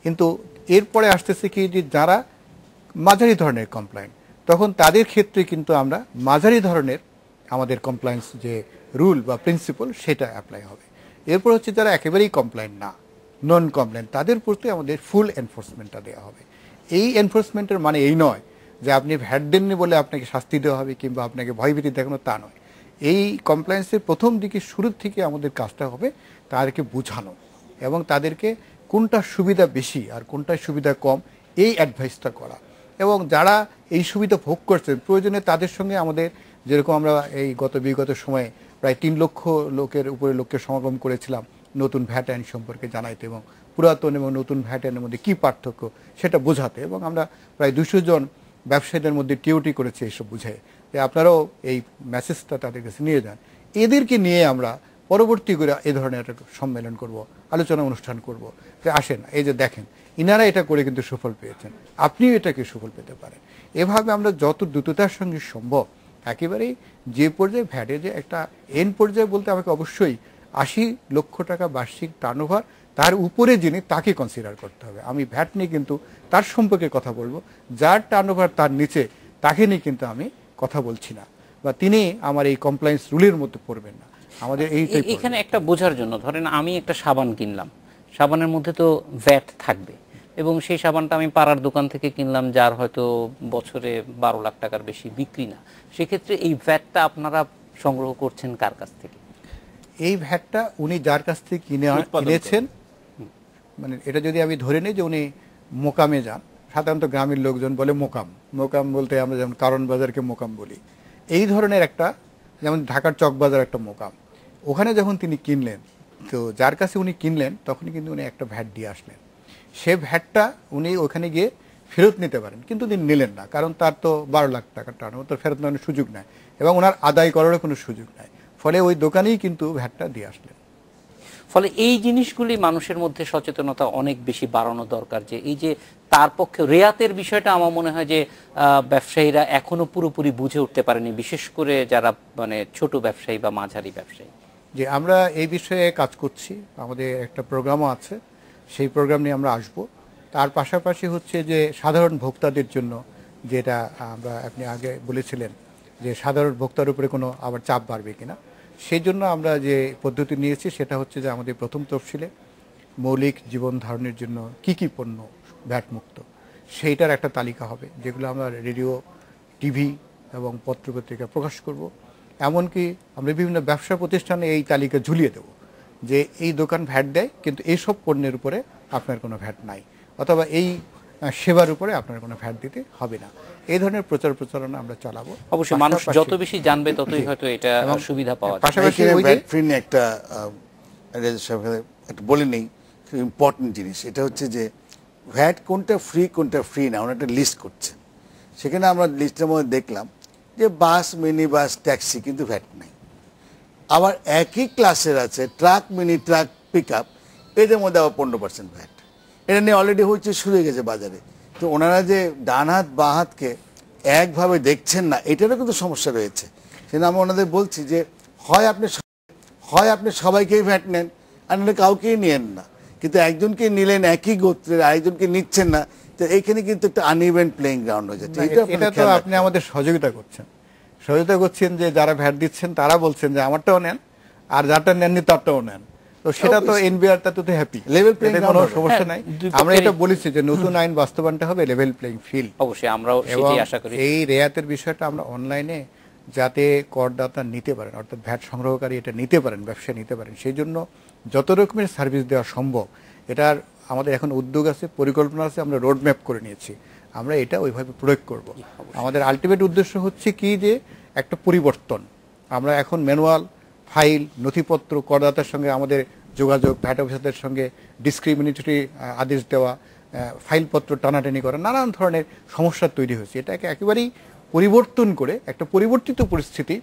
কিন্তু এরপরে আসতেছে কি যে যারা মাঝারি ধরনের কমপ্লায়েন্ট, তখন তাদের ক্ষেত্রে কিন্তু আমরা মাঝারি ধরনের আমাদের কমপ্লায়েন্স যে রুল বা প্রিন্সিপাল সেটা অ্যাপ্লাই হবে। এরপর হচ্ছে যারা একেবারেই কমপ্লায়েন্ট না, নন কমপ্লায়েন্ট, তাদের প্রতি আমাদের ফুল এনফোর্সমেন্টটা দেওয়া হবে। এই এনফোর্সমেন্টের মানে এই নয় যে আপনি ভ্যাট দেননি বলে আপনাকে শাস্তি দেওয়া হবে কিংবা আপনাকে ভয়ভীতি দেখানো, তা নয়। এই কমপ্লায়েন্সের প্রথম দিকে শুরুর থেকে আমাদের কাজটা হবে তাদেরকে বোঝানো এবং তাদেরকে কোনটা সুবিধা বেশি আর কোনটা সুবিধা কম এই অ্যাডভাইসটা করা। এবং যারা এই সুবিধা ভোগ করছেন প্রয়োজনে তাদের সঙ্গে আমাদের, যেরকম আমরা এই বিগত সময়ে প্রায় 3 লক্ষ লোককে সমাগম করেছিলাম নতুন ভ্যাট আইন সম্পর্কে জানাইতে এবং পুরাতন এবং নতুন ভ্যাট আইনের মধ্যে কী পার্থক্য সেটা বোঝাতে। এবং আমরা প্রায় 200 জন ব্যবসায়ীদের মধ্যে টিউটি করেছি এইসব বুঝাই, যে আপনারাও এই মেসেজটা তাদের কাছে নিয়ে যান। এদেরকে নিয়ে আমরা পরবর্তী করে এ ধরনের একটা সম্মেলন করব, আলোচনা অনুষ্ঠান করব, যে আসেন এই যে দেখেন ইনারা এটা করে কিন্তু সুফল পেয়েছেন, আপনিও এটাকে সুফল পেতে পারেন। এভাবে আমরা যত দ্রুততার সঙ্গে সম্ভব একেবারেই যে পর্যায়ে ভ্যাটে যে একটা এন্ড পর্যায়ে বলতে আমাকে অবশ্যই 80 লক্ষ টাকা বার্ষিক টার্নওভার তার উপরে যিনি তাকে কনসিডার করতে হবে। আমি ভ্যাট নিয়ে কিন্তু তার সম্পর্কে কথা বলবো, যার টার্নওভার তার নিচে তাকে নিয়ে কিন্তু আমি কথা বলছি না, বা তিনি আমার এই কমপ্লায়েন্স রুলের মধ্যে পড়বেন না। আমাদের এখানে একটা বোঝার জন্য, ধরেন আমি একটা সাবান কিনলাম, সাবানের মধ্যে তো ভ্যাট থাকবে, এবং সেই সাবানটা আমি পাড়ার দোকান থেকে কিনলাম যার হয়তো বছরে 12 লাখ টাকার বেশি বিক্রি না, সেক্ষেত্রে এই ভ্যাটটা আপনারা সংগ্রহ করছেন কার কাছ থেকে? এই ভ্যাটটা উনি যার কাছ থেকে কিনেছেন, মানে এটা যদি আমি ধরে নিই যে উনি মোকামে যান, সাধারণত গ্রামের লোকজন বলে মোকাম বলতে আমরা যেমন কারণ বাজারকে মোকাম বলি, এই ধরনের একটা, যেমন ঢাকার চকবাজার একটা মোকাম, ওখানে যখন তিনি কিনলেন, তো যার কাছে উনি কিনলেন তখনই কিন্তু উনি একটা ভ্যাট দিয়ে আসলেন। সে ভ্যাটটা উনি ওখানে গিয়ে ফেরত নিতে পারেন, কিন্তু তিনি নিলেন না, কারণ তার তো 12 লাখ টাকার টার্নওভার, তো ফেরত নেওয়ার সুযোগ নাই এবং ওনার আদায় করারও কোনো সুযোগ নাই। ফলে ওই দোকানেই কিন্তু ভ্যাটটা দিয়ে আসলেন। ফলে এই জিনিসগুলি মানুষের মধ্যে সচেতনতা অনেক বেশি বাড়ানো দরকার, যে এই যে তার পক্ষে রেয়াতের বিষয়টা আমার মনে হয় যে ব্যবসায়ীরা এখনো পুরোপুরি বুঝে উঠতে পারেনি, বিশেষ করে যারা মানে ছোট ব্যবসায়ী বা মাঝারি ব্যবসায়ী। যে আমরা এই বিষয়ে কাজ করছি, আমাদের একটা প্রোগ্রামও আছে, সেই প্রোগ্রাম নিয়ে আমরা আসব। তার পাশাপাশি হচ্ছে যে সাধারণ ভোক্তাদের জন্য, যেটা আপনি আগে বলেছিলেন যে সাধারণ ভোক্তার উপরে কোনো আবার চাপ বাড়বে কিনা, সেই জন্য আমরা যে পদ্ধতি নিয়েছি সেটা হচ্ছে যে আমাদের প্রথম তফসিলে মৌলিক জীবন ধারণের জন্য কি কি পণ্য ভ্যাট মুক্ত সেইটার একটা তালিকা হবে, যেগুলো আমরা রেডিও, টিভি এবং পত্রপত্রিকা প্রকাশ করব। এমনকি আমরা বিভিন্ন ব্যবসা প্রতিষ্ঠানে এই তালিকা ঝুলিয়ে দেব যে এই দোকান ভ্যাট দেয় কিন্তু এইসব পণ্যের উপরে আপনার কোনো ভ্যাট নাই, অথবা এই সেবার উপরে আপনার কোনো ভ্যাট দিতে হবে না। এই ধরনের প্রচারণা আমরা চালাবো। অবশ্যই মানুষ যত বেশি জানবে ততই হয়তো এটা সুবিধা পাওয়া যাবে। পাশাপাশি ভ্যাট ফ্রি নিয়ে একটা বলে নেই ইম্পর্টেন্ট জিনিস, এটা হচ্ছে যে ভ্যাট কোনটা ফ্রি না ওরা একটা লিস্ট করছেন। সেখানে আমরা লিস্টের মধ্যে দেখলাম যে বাস, মিনি বাস, ট্যাক্সি কিন্তু ভ্যাট নেই। আবার একই ক্লাসের আছে truck, mini truck, pickup, এদের মধ্যে আবার 15% ভ্যাট। এটা নিয়ে অলরেডি হচ্ছে শুরু হয়ে গেছে বাজারে। তো ওনারা যে ডান হাত বাঁ হাতকে একভাবে দেখছেন না, এটারও কিন্তু সমস্যা রয়েছে। সেটা আমি ওনাদের বলছি যে হয় আপনি সবাইকেই ভ্যাট নেন, আর নাহলে কাউকেই নিয়েন না। কিন্তু একজনকে নিলেন একই গোত্রের, আরেকজনকে নিচ্ছেন না, তো এইখানে কিন্তু একটা আনইভেন প্লেইং গ্রাউন্ড হয়ে যাচ্ছে। এটা তো আপনি আমাদের সহযোগিতা করছেন যে যারা ভ্যাট দিচ্ছেন তারা বলছেন যে আমারটাও নেন, আর যারটা নেননি তারটাও নেন। তো সেটা তো এনবিআরটা তো হ্যাপি, লেভেল প্লেইং কোনো সমস্যা নাই। আমরা এটা বলেছি যে নতুন আইন বাস্তবায়নটা হবে লেভেল প্লেইং ফিল্ড। অবশ্যই আমরাও সেটাই আশা করি। এই রেয়াতের বিষয়টা আমরা অনলাইনে যাতে করদাতা নিতে পারেন, অর্থাৎ ভ্যাট সংগ্রহকারী এটা নিতে পারেন, ব্যবসা নিতে পারেন, সেই জন্য যত রকমের সার্ভিস দেওয়া সম্ভব এটার আমাদের এখন উদ্যোগ আছে, পরিকল্পনা আছে, আমরা রোড ম্যাপ করে নিয়েছি। আমরা এটা ওইভাবে প্রয়োগ করব। আমাদের আলটিমেট উদ্দেশ্য হচ্ছে কি যে একটা পরিবর্তন। আমরা এখন ম্যানুয়াল ফাইল, নথিপত্র, করদাতার সঙ্গে আমাদের যোগাযোগ, ভ্যাট অফিসারদের সঙ্গে ডিসক্রিমিনেটরি আদেশ দেওয়া, ফাইলপত্র টানাটানি করা, নানান ধরনের সমস্যা তৈরি হয়েছে। এটাকে একেবারেই পরিবর্তন করে একটা পরিবর্তিত পরিস্থিতি,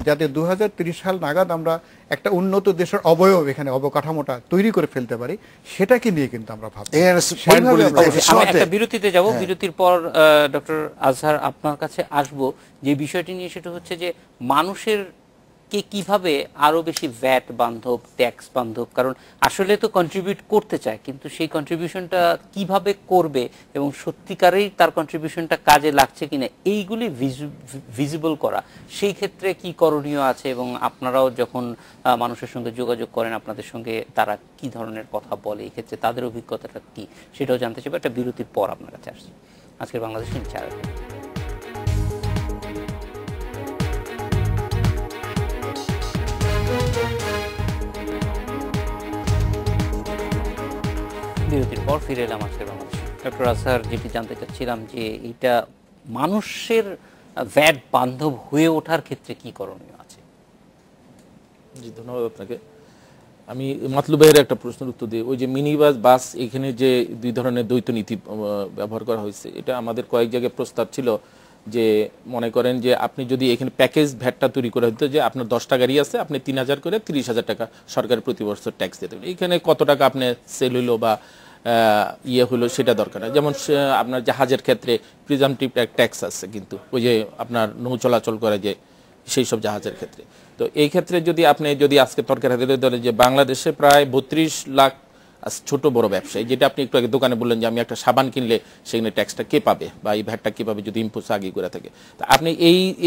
যাতে 2030 সাল নাগাদ আমরা একটা উন্নত দেশের অবয়ব এখানে অবকাঠামোটা তৈরি করে ফেলতে পারি, সেটাকে নিয়ে কিন্তু আমরা ভাবছি। আমি একটা বিরতিতে যাব, বিরতির পর ডক্টর আজহার আপনার কাছে আসব। যে বিষয়টি নিয়ে সেটা হচ্ছে যে মানুষের কে কিভাবে আরো বেশি ভ্যাট বান্ধব, ট্যাক্স বান্ধব, কারণ আসলে তো কন্ট্রিবিউট করতে চায়, কিন্তু সেই কন্ট্রিবিউশনটা কিভাবে করবে এবং সত্যিকারেই তার কন্ট্রিবিউশনটা কাজে লাগছে কিনা এইগুলি ভিজিবল করা, সেই ক্ষেত্রে কি করণীয় আছে, এবং আপনারাও যখন মানুষের সঙ্গে যোগাযোগ করেন আপনাদের সঙ্গে তারা কি ধরনের কথা বলে, এই ক্ষেত্রে তাদের অভিজ্ঞতাটা কি সেটাও জানতে চাইবো। একটা বিরতির পর আপনার কাছে আসছি। আজকের বাংলাদেশ নিয়ে বিরতির পর ফিরে এলাম আজকের বাংলাদেশে। ডক্টর আজহার, যেটি জানতে চাচ্ছিলাম যে এটা মানুষের ভ্যাট বান্ধব হয়ে ওঠার ক্ষেত্রে কি করণীয় আছে? জি, ধন্যবাদ আপনাকে। আমি মাতলুব ভাইয়ের একটা প্রশ্নের উত্তর দিই। ওই যে মিনি বাস, এখানে যে দুই ধরনের দ্বৈত নীতি ব্যবহার করা হয়েছে, এটা আমাদের কয়েক জায়গায় প্রস্তাব ছিল যে মনে করেন যে আপনি যদি এখানে প্যাকেজ ভ্যাটটা তৈরি করে দিতে, যে আপনার 10টা গাড়ি আছে, আপনি 3000 করে 30,000 টাকা সরকারের প্রতি বছর ট্যাক্স দিতে হবে। এখানে কত টাকা আপনি সেল হইলো বা ইয়ে হলো সেটা দরকার না। যেমন আপনার জাহাজের ক্ষেত্রে প্রিজামটিভ ট্যাক্স আছে, কিন্তু ওই যে আপনার নৌ চলাচল করে যে সেই সব জাহাজের ক্ষেত্রে। তো এই ক্ষেত্রে যদি আজকে তর্কের হাতে ধরে যে বাংলাদেশে প্রায় 32 লাখ ছোট বড় ব্যবসায়ী, যেটা আপনি একটু আগে দোকানে বললেন যে আমি একটা সাবান কিনলে সেখানে ট্যাক্সটা কে পাবে বা এই ভ্যাটটা কে পাবে যদি ইম্পোজ আগে করে থাকে। তা আপনি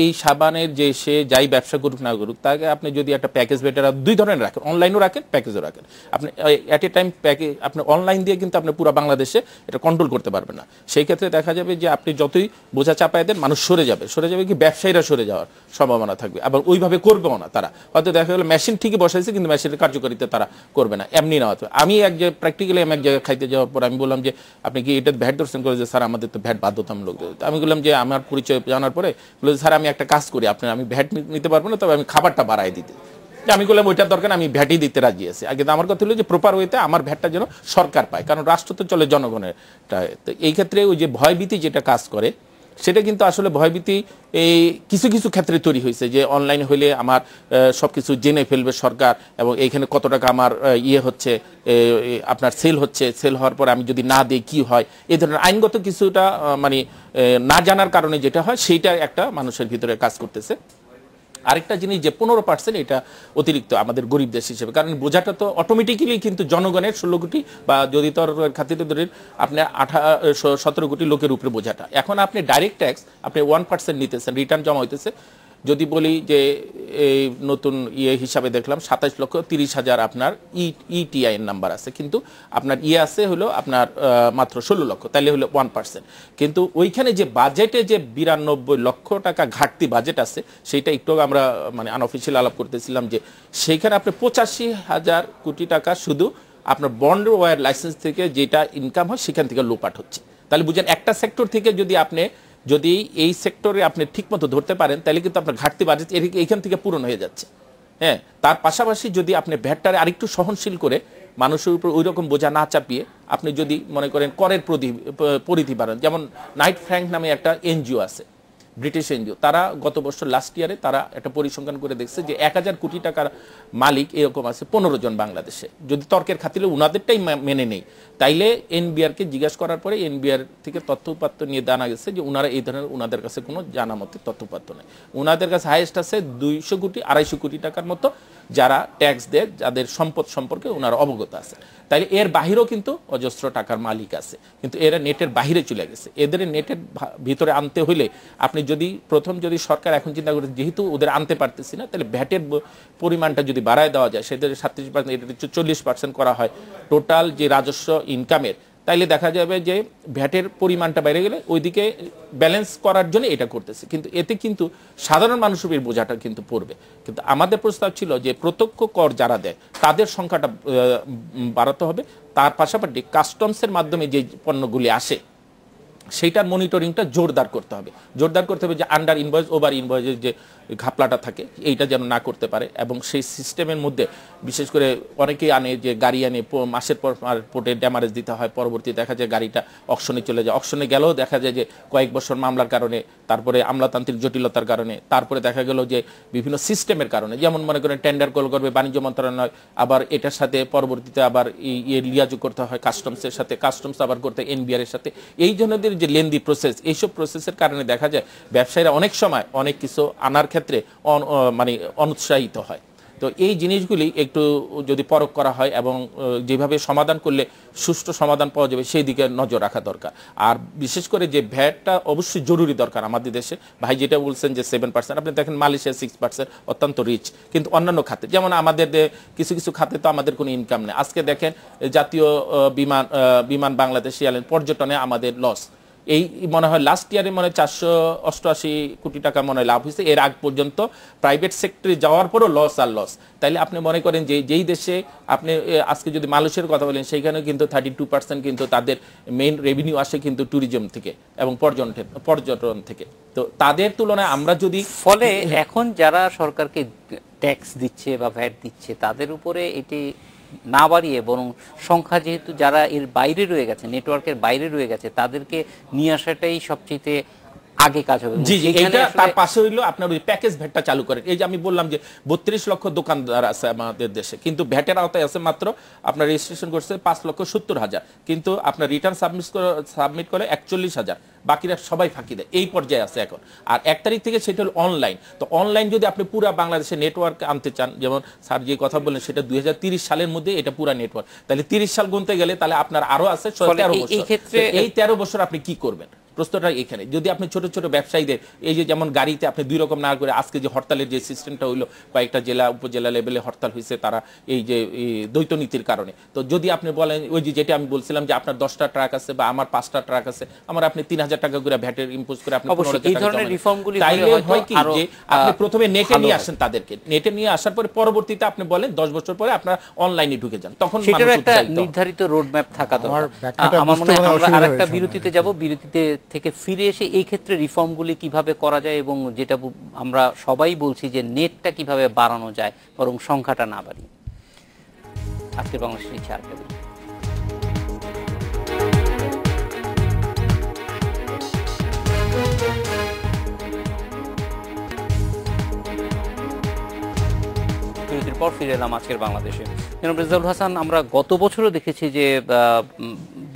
এই সাবানের যে সে যাই ব্যবসা করুক না করুক, তাকে আপনি যদি একটা প্যাকেজ ভ্যাটের দুই ধরনের রাখেন, অনলাইনও রাখেন, প্যাকেজও রাখেন, আপনি অ্যাট এ টাইম আপনি অনলাইন দিয়ে কিন্তু আপনি পুরো বাংলাদেশে এটা কন্ট্রোল করতে পারবেন না। সেই ক্ষেত্রে দেখা যাবে যে আপনি যতই বোঝা চাপায় দেন, মানুষ সরে যাবে কি ব্যবসায়ীরা সরে যাওয়ার সম্ভাবনা থাকবে। আবার ওইভাবে করবেও না তারা, হয়তো দেখা গেলো মেশিন ঠিকই বসাইছে কিন্তু মেশিনের কার্যকারিতা তারা করবে না, এমনি না হতো। আমি প্র্যাকটিক্যালি আমি এক জায়গায় খাইতে যাওয়ার পর আমি বললাম যে আপনি কি এটা ভ্যাট ধরছেন? করে যে স্যার আমাদের তো ভ্যাট বাধ্যতামূলক। আমি বললাম যে আমার পরিচয় জানার পরে বলে স্যার আমি একটা কাজ করি, আমি ভ্যাট নিতে পারবো না, তবে আমি খাবারটা বাড়াই দিতে। আমি বললাম ওইটার দরকার, আমি ভ্যাটই দিতে রাজি আছি। আগে আমার কথা হলো যে প্রপার ওয়েতে আমার ভ্যাটটা যেন সরকার পায়, কারণ রাষ্ট্র তো চলে জনগণের। তো এই ক্ষেত্রে ওই যে ভয়ভীতি যেটা কাজ করে, সেটা কিন্তু আসলে ভয়ভীতি এই কিছু কিছু ক্ষেত্রে তৈরি হয়েছে যে অনলাইন হইলে আমার সবকিছু জেনে ফেলবে সরকার, এবং এইখানে কত টাকা আমার হচ্ছে আপনার সেল হওয়ার পর আমি যদি না দিই কি হয়, এই ধরনের আইনগত কিছুটা মানে না জানার কারণে যেটা হয় সেইটা একটা মানুষের ভিতরে কাজ করতেছে। আরেকটা জিনিস যে 15% এটা অতিরিক্ত আমাদের গরিব দেশ হিসেবে, কারণ বোঝাটা তো অটোমেটিক্যালি কিন্তু জনগণের 16 কোটি বা যদি তোর খাতিরে ধরেন আপনি 17 কোটি লোকের উপরে বোঝাটা। এখন আপনি ডাইরেক্ট ট্যাক্স আপনি 1% নিতেছেন, রিটার্ন জমা হইতেছে। যদি বলি যে এই নতুন হিসাবে দেখলাম 27,30,000 আপনার ইটিআই নাম্বার আছে, কিন্তু আপনার আছে হলো আপনার মাত্র 16 লক্ষ, তাইলে হলো 1%। কিন্তু ওইখানে যে বাজেটে যে 92 লক্ষ টাকা ঘাটতি বাজেট আছে, সেইটা একটু আমরা মানে আনঅফিসিয়াল আলাপ করতেছিলাম যে সেইখানে আপনি 85,000 কোটি টাকা শুধু আপনার বন্ড ওয়্যার লাইসেন্স থেকে যেটা ইনকাম হয় সেখান থেকে লোপাট হচ্ছে। তাহলে বুঝেন একটা সেক্টর থেকে যদি এই সেক্টরে আপনি ঠিকমতো ধরতে পারেন, তাহলে কিন্তু আপনার ঘাটতি বাজেট এইখান থেকে পূরণ হয়ে যাচ্ছে। হ্যাঁ, তার পাশাপাশি যদি আপনি ভ্যাটটারে আরেকটু সহনশীল করে মানুষের উপর ওই রকম বোঝা না চাপিয়ে আপনি যদি মনে করেন করের পরিধি বাড়ান, যেমন নাইট ফ্র্যাঙ্ক নামে একটা এনজিও আছে, ব্রিটিশ এনজিও, তারা গত বছর লাস্ট ইয়ারে তারা একটা পরিসংখ্যান করে দেখছে যে 1000 কোটি টাকার মালিক এরকম আছে 15 জন বাংলাদেশে। যদি তর্কের খাতিরে উনাদেরটাই মেনে নেই, তাইলে এনবিআরকে জিজ্ঞাসা করার পরে এনবিআর থেকে তথ্যপাত্র নিয়ে জানা গেছে যে উনারা এই ধরনের উনাদের কাছে কোনো জানা মতে তথ্যপাত্র নেই। উনাদের কাছে হাইয়েস্ট আছে 200 কোটি 250 কোটি টাকার মতো যারা ট্যাক্স দেয়, যাদের সম্পদ সম্পর্কে ওনারা অবগত আছে। তাইলে এর বাহিরেও কিন্তু অজস্র টাকার মালিক আছে, কিন্তু এরা নেটের বাহিরে চলে গেছে। এদের নেটের ভিতরে আনতে হইলে আপনি যদি যদি সরকার এখন চিন্তা করে যেহেতু ওদের আনতে পারতেছি না, তাহলে ভ্যাটের পরিমাণটা যদি বাড়ায় দেওয়া যায়, সেদের 37%, এটা 40% করা হয় টোটাল যে রাজস্ব ইনকামের, তাইলে দেখা যাবে যে ভ্যাটের পরিমাণটা বেড়ে গেলে ওইদিকে ব্যালেন্স করার জন্য এটা করতেছে, কিন্তু এতে কিন্তু সাধারণ মানুষের বোঝাটা কিন্তু পড়বে। কিন্তু আমাদের প্রস্তাব ছিল যে প্রত্যক্ষ কর যারা দেয় তাদের সংখ্যাটা বাড়াতে হবে, তার পাশাপাশি কাস্টমসের মাধ্যমে যে পণ্যগুলি আসে সেইটার মনিটরিংটা জোরদার করতে হবে। যে আন্ডার ইনভয়েস ওভার ইনভয়েসের যে ঘাপলাটা থাকে এইটা যেন না করতে পারে, এবং সেই সিস্টেমের মধ্যে বিশেষ করে অনেকেই আনে যে গাড়ি আনে মাসের পর পোর্টে ড্যামারেজ দিতে হয়, পরবর্তী দেখা যায় গাড়িটা অকশনে চলে যায়, অকশনে গেলেও দেখা যায় যে কয়েক বছর মামলার কারণে, তারপরে আমলাতান্ত্রিক জটিলতার কারণে, তারপরে দেখা গেল যে বিভিন্ন সিস্টেমের কারণে, যেমন মনে করেন টেন্ডার কল করবে বাণিজ্য মন্ত্রণালয়, আবার এটার সাথে পরবর্তীতে আবার লিয়াজু করতে হয় কাস্টমসের সাথে, কাস্টমস আবার করতে এনবিআর এর সাথে, এই জন্যদের যে লেন্দি প্রসেস, এইসব প্রসেসের কারণে দেখা যায় ব্যবসায়ীরা অনেক সময় অনেক কিছু আনার ক্ষেত্রে মানে অনুৎসাহিত হয়। তো এই জিনিসগুলি একটু যদি পরখ করা হয় এবং যেভাবে সমাধান করলে সুষ্ঠু সমাধান পাওয়া যাবে সেই দিকে নজর রাখা দরকার। আর বিশেষ করে যে ভ্যাটটা অবশ্যই জরুরি দরকার আমাদের দেশে। ভাই যেটা বলছেন যে 7%, আপনি দেখেন মালয়েশিয়া 6%, অত্যন্ত রিচ, কিন্তু অন্যান্য খাতে যেমন আমাদের কিছু কিছু খাতে তো আমাদের কোনো ইনকাম নেই। আজকে দেখেন জাতীয় বিমান বাংলাদেশ এয়ারলাইন্স, পর্যটনে আমাদের লস, এই মনে হয় লাস্ট ইয়ারে মনে হয় 488 কোটি টাকা মনে হয় লাভ হয়েছে, এর আগ পর্যন্ত প্রাইভেট সেক্টরে যাওয়ার পরও লস আর লস। তাইলে আপনি মনে করেন যে যেই দেশে আপনি আজকে যদি মালয়েশিয়ার কথা বলেন, সেইখানেও কিন্তু 32% কিন্তু তাদের মেইন রেভিনিউ আসে কিন্তু ট্যুরিজম থেকে এবং পর্যটন থেকে। তো তাদের তুলনায় আমরা যদি ফলে এখন যারা সরকারকে ট্যাক্স দিচ্ছে বা ভ্যাট দিচ্ছে তাদের উপরে এটি না বাড়িয়ে বরং সংখ্যা যেহেতু যারা এর বাইরে রয়ে গেছে, নেটওয়ার্কের বাইরে রয়ে গেছে, তাদেরকে নিয়ে আসাটাই সবচেয়ে আগে কাজ হবে। জি জি, এইটা তার পাশে হইলো আপনার ওই প্যাকেজ ভ্যাটটা চালু করেন। এই যে আমি বললাম যে 32 লক্ষ দোকানদার আছে আমাদের দেশে, কিন্তু ভ্যাটের আওতায় আছে মাত্র আপনার রেজিস্ট্রেশন করছে 5,70,000, কিন্তু আপনার রিটার্ন সাবমিট করে 41,000, বাকিরা সবাই ফাঁকি দেয়, এই পর্যায়ে আছে এখন। আর 1 তারিখ থেকে সেটা হলো অনলাইন। তো অনলাইন যদি আপনি পুরো বাংলাদেশে নেটওয়ার্ক আনতে চান, যেমন স্যার যে কথা বললেন সেটা 2030 সালের মধ্যে এটা পুরো নেটওয়ার্ক, তাহলে 30 সাল গুনতে গেলে তাহলে আপনার আরো আছে 13 বছর। এই 13 বছর আপনি কি করবেন? প্রশ্নটা এখানে। যদি আপনি ছোট ছোট ব্যবসায়ীদের এই যে যেমন গাড়িতে আপনি 2 রকম না করে, আজকে যে হরতালের যে সিস্টেমটা হইলো, কয়েকটা জেলা উপজেলা লেভেলে হরতাল হয়েছে তারা এই যে দ্বৈত নীতির কারণে। তো যদি আপনি বলেন ওই যে যেটা আমি বলছিলাম যে আপনার 10টা ট্রাক আছে বা আমার 5টা ট্রাক আছে, আমার আপনি 3,000 টাকা করে ভ্যাটের ইম্পোজ করে আপনি 15,000 টাকা তাইলে হয় কি যে আপনি প্রথমে নেটে নিয়ে আসেন তাদেরকে, নেটে নিয়ে আসার পরে পরবর্তীতে আপনি বলেন 10 বছর পরে আপনারা অনলাইনে ঢুকে যান, তখন সেটার একটা নির্ধারিত রোডম্যাপ থাকা দরকার। আমার মনে হয় আমরা আরেকটা বিরতিতে যাব, বিরতিতে থেকে ফিরে এসে এই ক্ষেত্রে রিফর্মগুলি কিভাবে করা যায় এবং যেটা আমরা সবাই বলছি যে নেটটা কিভাবে বাড়ানো যায় বরং সংখ্যাটা না বাড়িয়ে। আজকের বাংলাদেশের ইচ্ছা আর কেবল বিরতির পর ফিরে এলাম আজকের বাংলাদেশে। জনাব রেজাউল হাসান, আমরা গত বছরও দেখেছি যে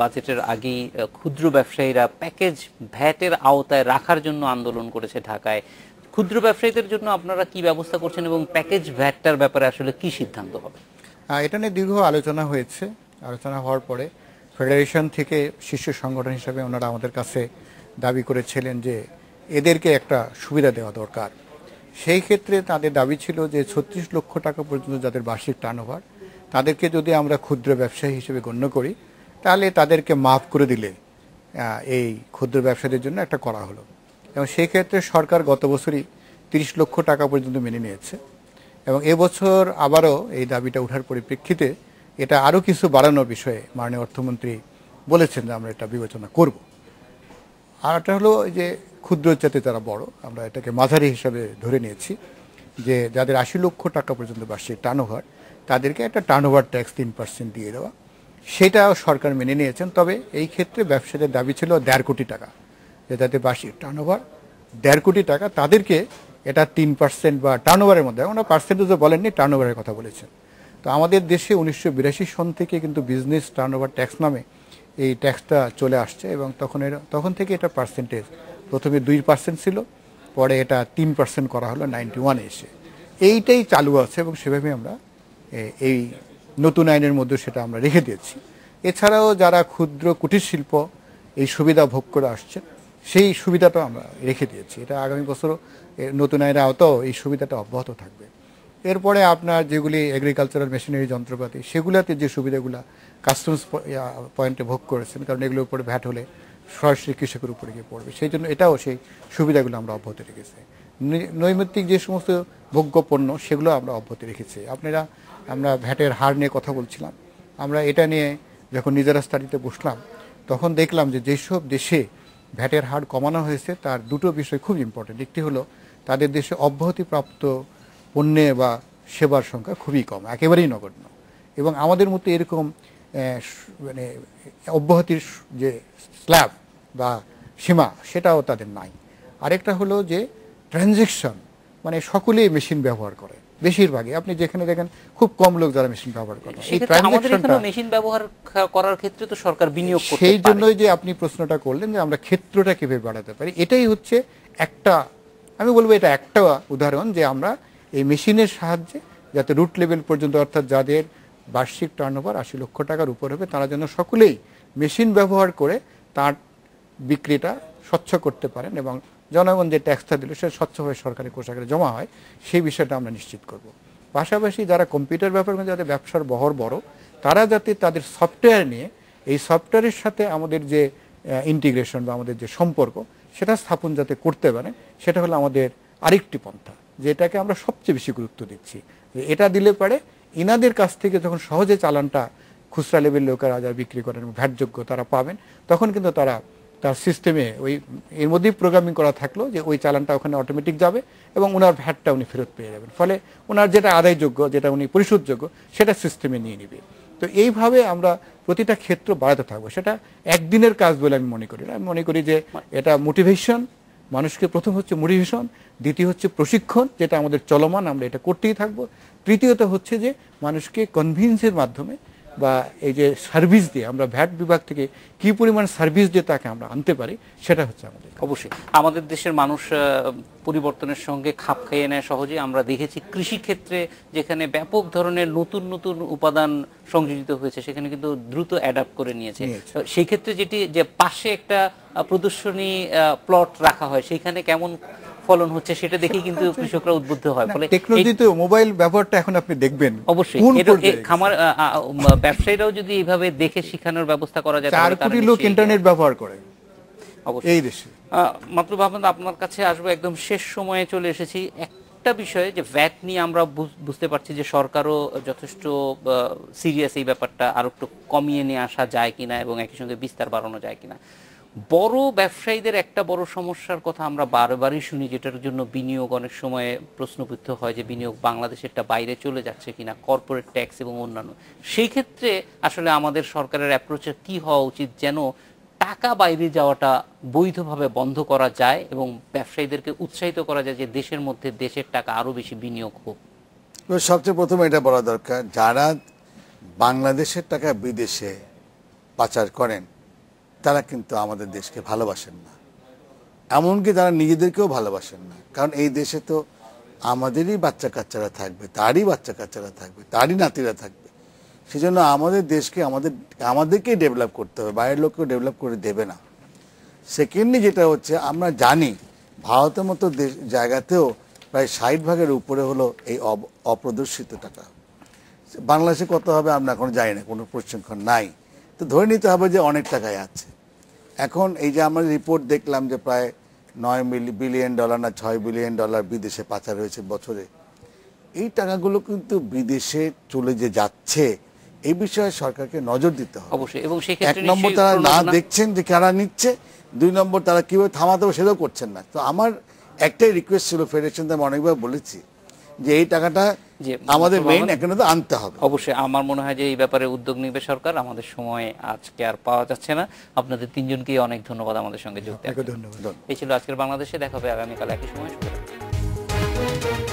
বাজেটের আগেই ক্ষুদ্র ব্যবসায়ীরা প্যাকেজ ভ্যাটের আওতায় রাখার জন্য আন্দোলন করেছে ঢাকায়। ক্ষুদ্র ব্যবসায়ীদের জন্য আপনারা কি ব্যবস্থা করছেন এবং প্যাকেজ ভ্যাটটার ব্যাপারে আসলে কি সিদ্ধান্ত হবে? এটা নিয়ে দীর্ঘ আলোচনা হয়েছে। আলোচনা হওয়ার পরে ফেডারেশন থেকে শীর্ষ সংগঠন হিসেবে ওনারা আমাদের কাছে দাবি করেছিলেন যে এদেরকে একটা সুবিধা দেওয়া দরকার। সেই ক্ষেত্রে তাদের দাবি ছিল যে 36 লক্ষ টাকা পর্যন্ত যাদের বার্ষিক টার্নওভার, তাদেরকে যদি আমরা ক্ষুদ্র ব্যবসায়ী হিসেবে গণ্য করি তাহলে তাদেরকে মাফ করে দিলে এই ক্ষুদ্র ব্যবসায়ীদের জন্য একটা করা হলো। এবং সেই ক্ষেত্রে সরকার গত বছরই 30 লক্ষ টাকা পর্যন্ত মেনে নিয়েছে এবং এবছর আবারও এই দাবিটা ওঠার পরিপ্রেক্ষিতে এটা আরও কিছু বাড়ানোর বিষয়ে মাননীয় অর্থমন্ত্রী বলেছেন যে আমরা এটা বিবেচনা করব। আর এটা হলো যে ক্ষুদ্র যাতে তারা বড়, আমরা এটাকে মাঝারি হিসাবে ধরে নিয়েছি যে যাদের 80 লক্ষ টাকা পর্যন্ত বার্ষিক টার্নওভার তাদেরকে একটা টার্নওভার ট্যাক্স 3% দিয়ে দেওয়া, সেটাও সরকার মেনে নিয়েছেন। তবে এই ক্ষেত্রে ব্যবসায়ীদের দাবি ছিল 1.5 কোটি টাকা, যে তাদের বার্ষিক টার্নওভার 1.5 কোটি টাকা, তাদেরকে এটা 3% বা টার্নওভারের মধ্যে, ওনারা পার্সেন্টেজও বলেননি, টার্নওভারের কথা বলেছেন। তো আমাদের দেশে 1982 সন থেকে কিন্তু বিজনেস টার্নওভার ট্যাক্স নামে এই ট্যাক্সটা চলে আসছে, এবং তখন থেকে এটা পার্সেন্টেজ প্রথমে 2% ছিল, পরে এটা 3% করা হলো 91 এসে। এইটাই চালু আছে এবং সেভাবে আমরা এই নতুন আইনের মধ্যে সেটা আমরা রেখে দিয়েছি। এছাড়াও যারা ক্ষুদ্র কুটির শিল্প এই সুবিধা ভোগ করে আসছে, সেই সুবিধাটাও আমরা রেখে দিয়েছি। এটা আগামী বছরও নতুন আইনের আওতাও এই সুবিধাটা অব্যাহত থাকবে। এরপরে আপনার যেগুলি এগ্রিকালচারাল মেশিনারি যন্ত্রপাতি, সেগুলোতে যে সুবিধাগুলো কাস্টমস পয়েন্টে ভোগ করেছেন, কারণ এগুলোর উপরে ভ্যাট হলে সরাসরি কৃষকের উপরে গিয়ে পড়বে, সেই জন্য এটাও সেই সুবিধাগুলো আমরা অব্যাহত রেখেছি। নৈমিত্তিক যে সমস্ত ভোগ্য পণ্য, সেগুলো আমরা অব্যাহত রেখেছি। আমরা ভ্যাটের হার নিয়ে কথা বলছিলাম, আমরা এটা নিয়ে যখন নিজেরা স্টাডিতে বসলাম, তখন দেখলাম যে যেসব দেশে ভ্যাটের হার কমানো হয়েছে তার দুটো বিষয় খুব ইম্পর্টেন্ট। একটি হলো তাদের দেশে অব্যাহতিপ্রাপ্ত পণ্যে বা সেবার সংখ্যা খুবই কম, একেবারেই নগণ্য, এবং আমাদের মতো এরকম মানে অব্যাহতির যে স্ল্যাব বা সীমা, সেটাও তাদের নাই। আরেকটা হলো যে ট্রানজেকশন, মানে সকলেই মেশিন ব্যবহার করে, বেশিরভাগই আপনি যেখানে দেখেন খুব কম লোক যারা মেশিন ব্যবহার করে। এই ট্রানজেকশনটা মেশিন ব্যবহার করার ক্ষেত্রে তো সরকার বিনিয়োগ করতে পারে। সেই জন্যই যে আপনি প্রশ্নটা করলেন যে আমরা ক্ষেত্রটা কিভাবে বাড়াতে পারি, এটাই হচ্ছে একটা, আমি বলবো এটা একটা উদাহরণ, যে আমরা এই মেশিনের সাহায্যে যাতে রুট লেভেল পর্যন্ত, অর্থাৎ যাদের বার্ষিক টার্নওভার 80 লক্ষ টাকার উপর হবে, তারা যেন সকলেই মেশিন ব্যবহার করে তার বিক্রিটা স্বচ্ছ করতে পারেন, এবং জনগণ যে ট্যাক্সটা দিল সে স্বচ্ছভাবে সরকারি কোষাগারে জমা হয়, সেই বিষয়টা আমরা নিশ্চিত করব। পাশাপাশি যারা কম্পিউটার ব্যাপারে যাদের ব্যবসার বহর বড়, তারা যাতে তাদের সফটওয়্যার নিয়ে এই সফটওয়্যারের সাথে আমাদের যে ইন্টিগ্রেশন বা আমাদের যে সম্পর্ক, সেটা স্থাপন যাতে করতে পারে, সেটা হলো আমাদের আরেকটি পন্থা, যেটাকে আমরা সবচেয়ে বেশি গুরুত্ব দিচ্ছি। এটা দিলে পারে ইনাদের কাছ থেকে যখন সহজে চালানটা খুচরা লেভেল লোকেরা যারা বিক্রি করেন ভ্যাটযোগ্য তারা পাবেন, তখন কিন্তু তার সিস্টেমে এর মধ্যেই প্রোগ্রামিং করা থাকলো যে ওই চালানটা ওখানে অটোমেটিক যাবে এবং ওনার ভ্যাটটা উনি ফেরত পেয়ে যাবেন, ফলে ওনার যেটা আদায়যোগ্য, যেটা উনি পরিশোধযোগ্য, সেটা সিস্টেমে নিয়ে নেবে। তো এইভাবে আমরা প্রতিটা ক্ষেত্র বাড়াতে থাকবো। সেটা একদিনের কাজ বলে আমি মনে করি না, আমি মনে করি যে এটা মোটিভেশন, মানুষকে প্রথম হচ্ছে মোটিভেশন, দ্বিতীয় হচ্ছে প্রশিক্ষণ, যেটা আমাদের চলমান, আমরা এটা করতেই থাকবো। তৃতীয়ত হচ্ছে যে মানুষকে কনভিন্সের মাধ্যমে বা এই যে সার্ভিস দিয়ে, আমরা ভ্যাট বিভাগ থেকে কি পরিমাণ সার্ভিস দিয়ে তাকে আমরা আনতে পারি, সেটা হচ্ছে আমাদের। অবশ্যই আমাদের দেশের মানুষ পরিবর্তনের সঙ্গে খাপ খাইয়ে নেয় সহজে। আমরা দেখেছি কৃষি ক্ষেত্রে যেখানে ব্যাপক ধরনের নতুন নতুন উপাদান সংযোজিত হয়েছে, সেখানে কিন্তু দ্রুত অ্যাডাপ্ট করে নিয়েছে। সেই ক্ষেত্রে যেটি যে পাশে একটা প্রদর্শনী প্লট রাখা হয়, সেখানে কেমন ফলন হচ্ছে সেটা দেখে কিন্তু কৃষকরা উদ্বুদ্ধ হয়। ফলে টেকনোলজিতে মোবাইল ব্যবহারটা এখন আপনি দেখবেন অবশ্যই খামার ব্যবসায়ীরাও যদি এইভাবে দেখে শিখানোর ব্যবস্থা করা যায়, 4 কোটি লোক ইন্টারনেট ব্যবহার করে এই দেশে। মাত্র ভাবনা, আপনার কাছে আসবো, একদম শেষ সময়ে চলে এসেছি। একটা বিষয়ে যে ভ্যাট নিয়ে আমরা বুঝতে পারছি যে সরকারও যথেষ্ট সিরিয়াস এই ব্যাপারটা, আর একটু কমিয়ে নিয়ে আসা যায় কিনা এবং একই সঙ্গে বিস্তার বাড়ানো যায় কিনা। বড় ব্যবসায়ীদের একটা বড় সমস্যার কথা আমরা বারবারই শুনি, যেটার জন্য বিনিয়োগ অনেক সময় প্রশ্নবিদ্ধ হয়, যে বিনিয়োগ বাংলাদেশেরটা বাইরে চলে যাচ্ছে কিনা, কর্পোরেট ট্যাক্স এবং অন্যান্য। সেই ক্ষেত্রে আসলে আমাদের সরকারের অ্যাপ্রোচে কি হওয়া উচিত, যেন টাকা বাইরে যাওয়াটা বৈধভাবে বন্ধ করা যায় এবং ব্যবসায়ীদেরকে উৎসাহিত করা যায় যে দেশের মধ্যে দেশের টাকা আরো বেশি বিনিয়োগ হোক? সবচেয়ে প্রথমে এটা বলা দরকার, যারা বাংলাদেশের টাকা বিদেশে পাচার করেন তারা কিন্তু আমাদের দেশকে ভালোবাসেন না, এমনকি তারা নিজেদেরকেও ভালোবাসেন না। কারণ এই দেশে তো আমাদেরই বাচ্চা কাচ্চারা থাকবে, তারই বাচ্চা কাচ্চারা থাকবে, তারই নাতিরা থাকবে। সেজন্য আমাদের দেশকে আমাদেরকেই ডেভেলপ করতে হবে, বাইরের লোককেও ডেভেলপ করে দেবে না। সেকেন্ডলি যেটা হচ্ছে, আমরা জানি ভারতের মতো জায়গাতেও প্রায় 60% উপরে হলো এই অপ্রদর্শিত টাকা। বাংলাদেশে কত হবে আমরা এখন জানি না, কোনো পরিসংখ্যান নাই, তো ধরে নিতে হবে যে অনেক টাকায় আছে। এখন এই যে আমরা রিপোর্ট দেখলাম যে প্রায় $9 বিলিয়ন না $6 বিলিয়ন বিদেশে পাচার হয়েছে বছরে, এই টাকাগুলো কিন্তু বিদেশে চলে যে যাচ্ছে, এই বিষয়ে সরকারকে নজর দিতে হবে অবশ্যই। এবং এক নম্বর তারা না দেখছেন যে কারা নিচ্ছে, 2 নম্বর তারা কিভাবে থামাতে হবে সেটাও করছেন না। তো আমার একটাই রিকোয়েস্ট ছিল ফেডারেশন, আমি অনেকবার বলেছি যে এই টাকাটা জি, আমাদের ডক্টর মেইন মোহাম্মদ- অ্যাকাউন্টে আনতে হবে। অবশ্যই আমার মনে হয় যে এই ব্যাপারে উদ্যোগ নেবে সরকার। আমাদের সময় আজকে আর পাওয়া যাচ্ছে না। আপনাদের তিনজনকেই অনেক ধন্যবাদ আমাদের সঙ্গে যুক্ত। আপনাকে ধন্যবাদ। এই ছিল আজকের বাংলাদেশে। দেখা হবে আগামীকাল একই সময়। শুভরাত্রি।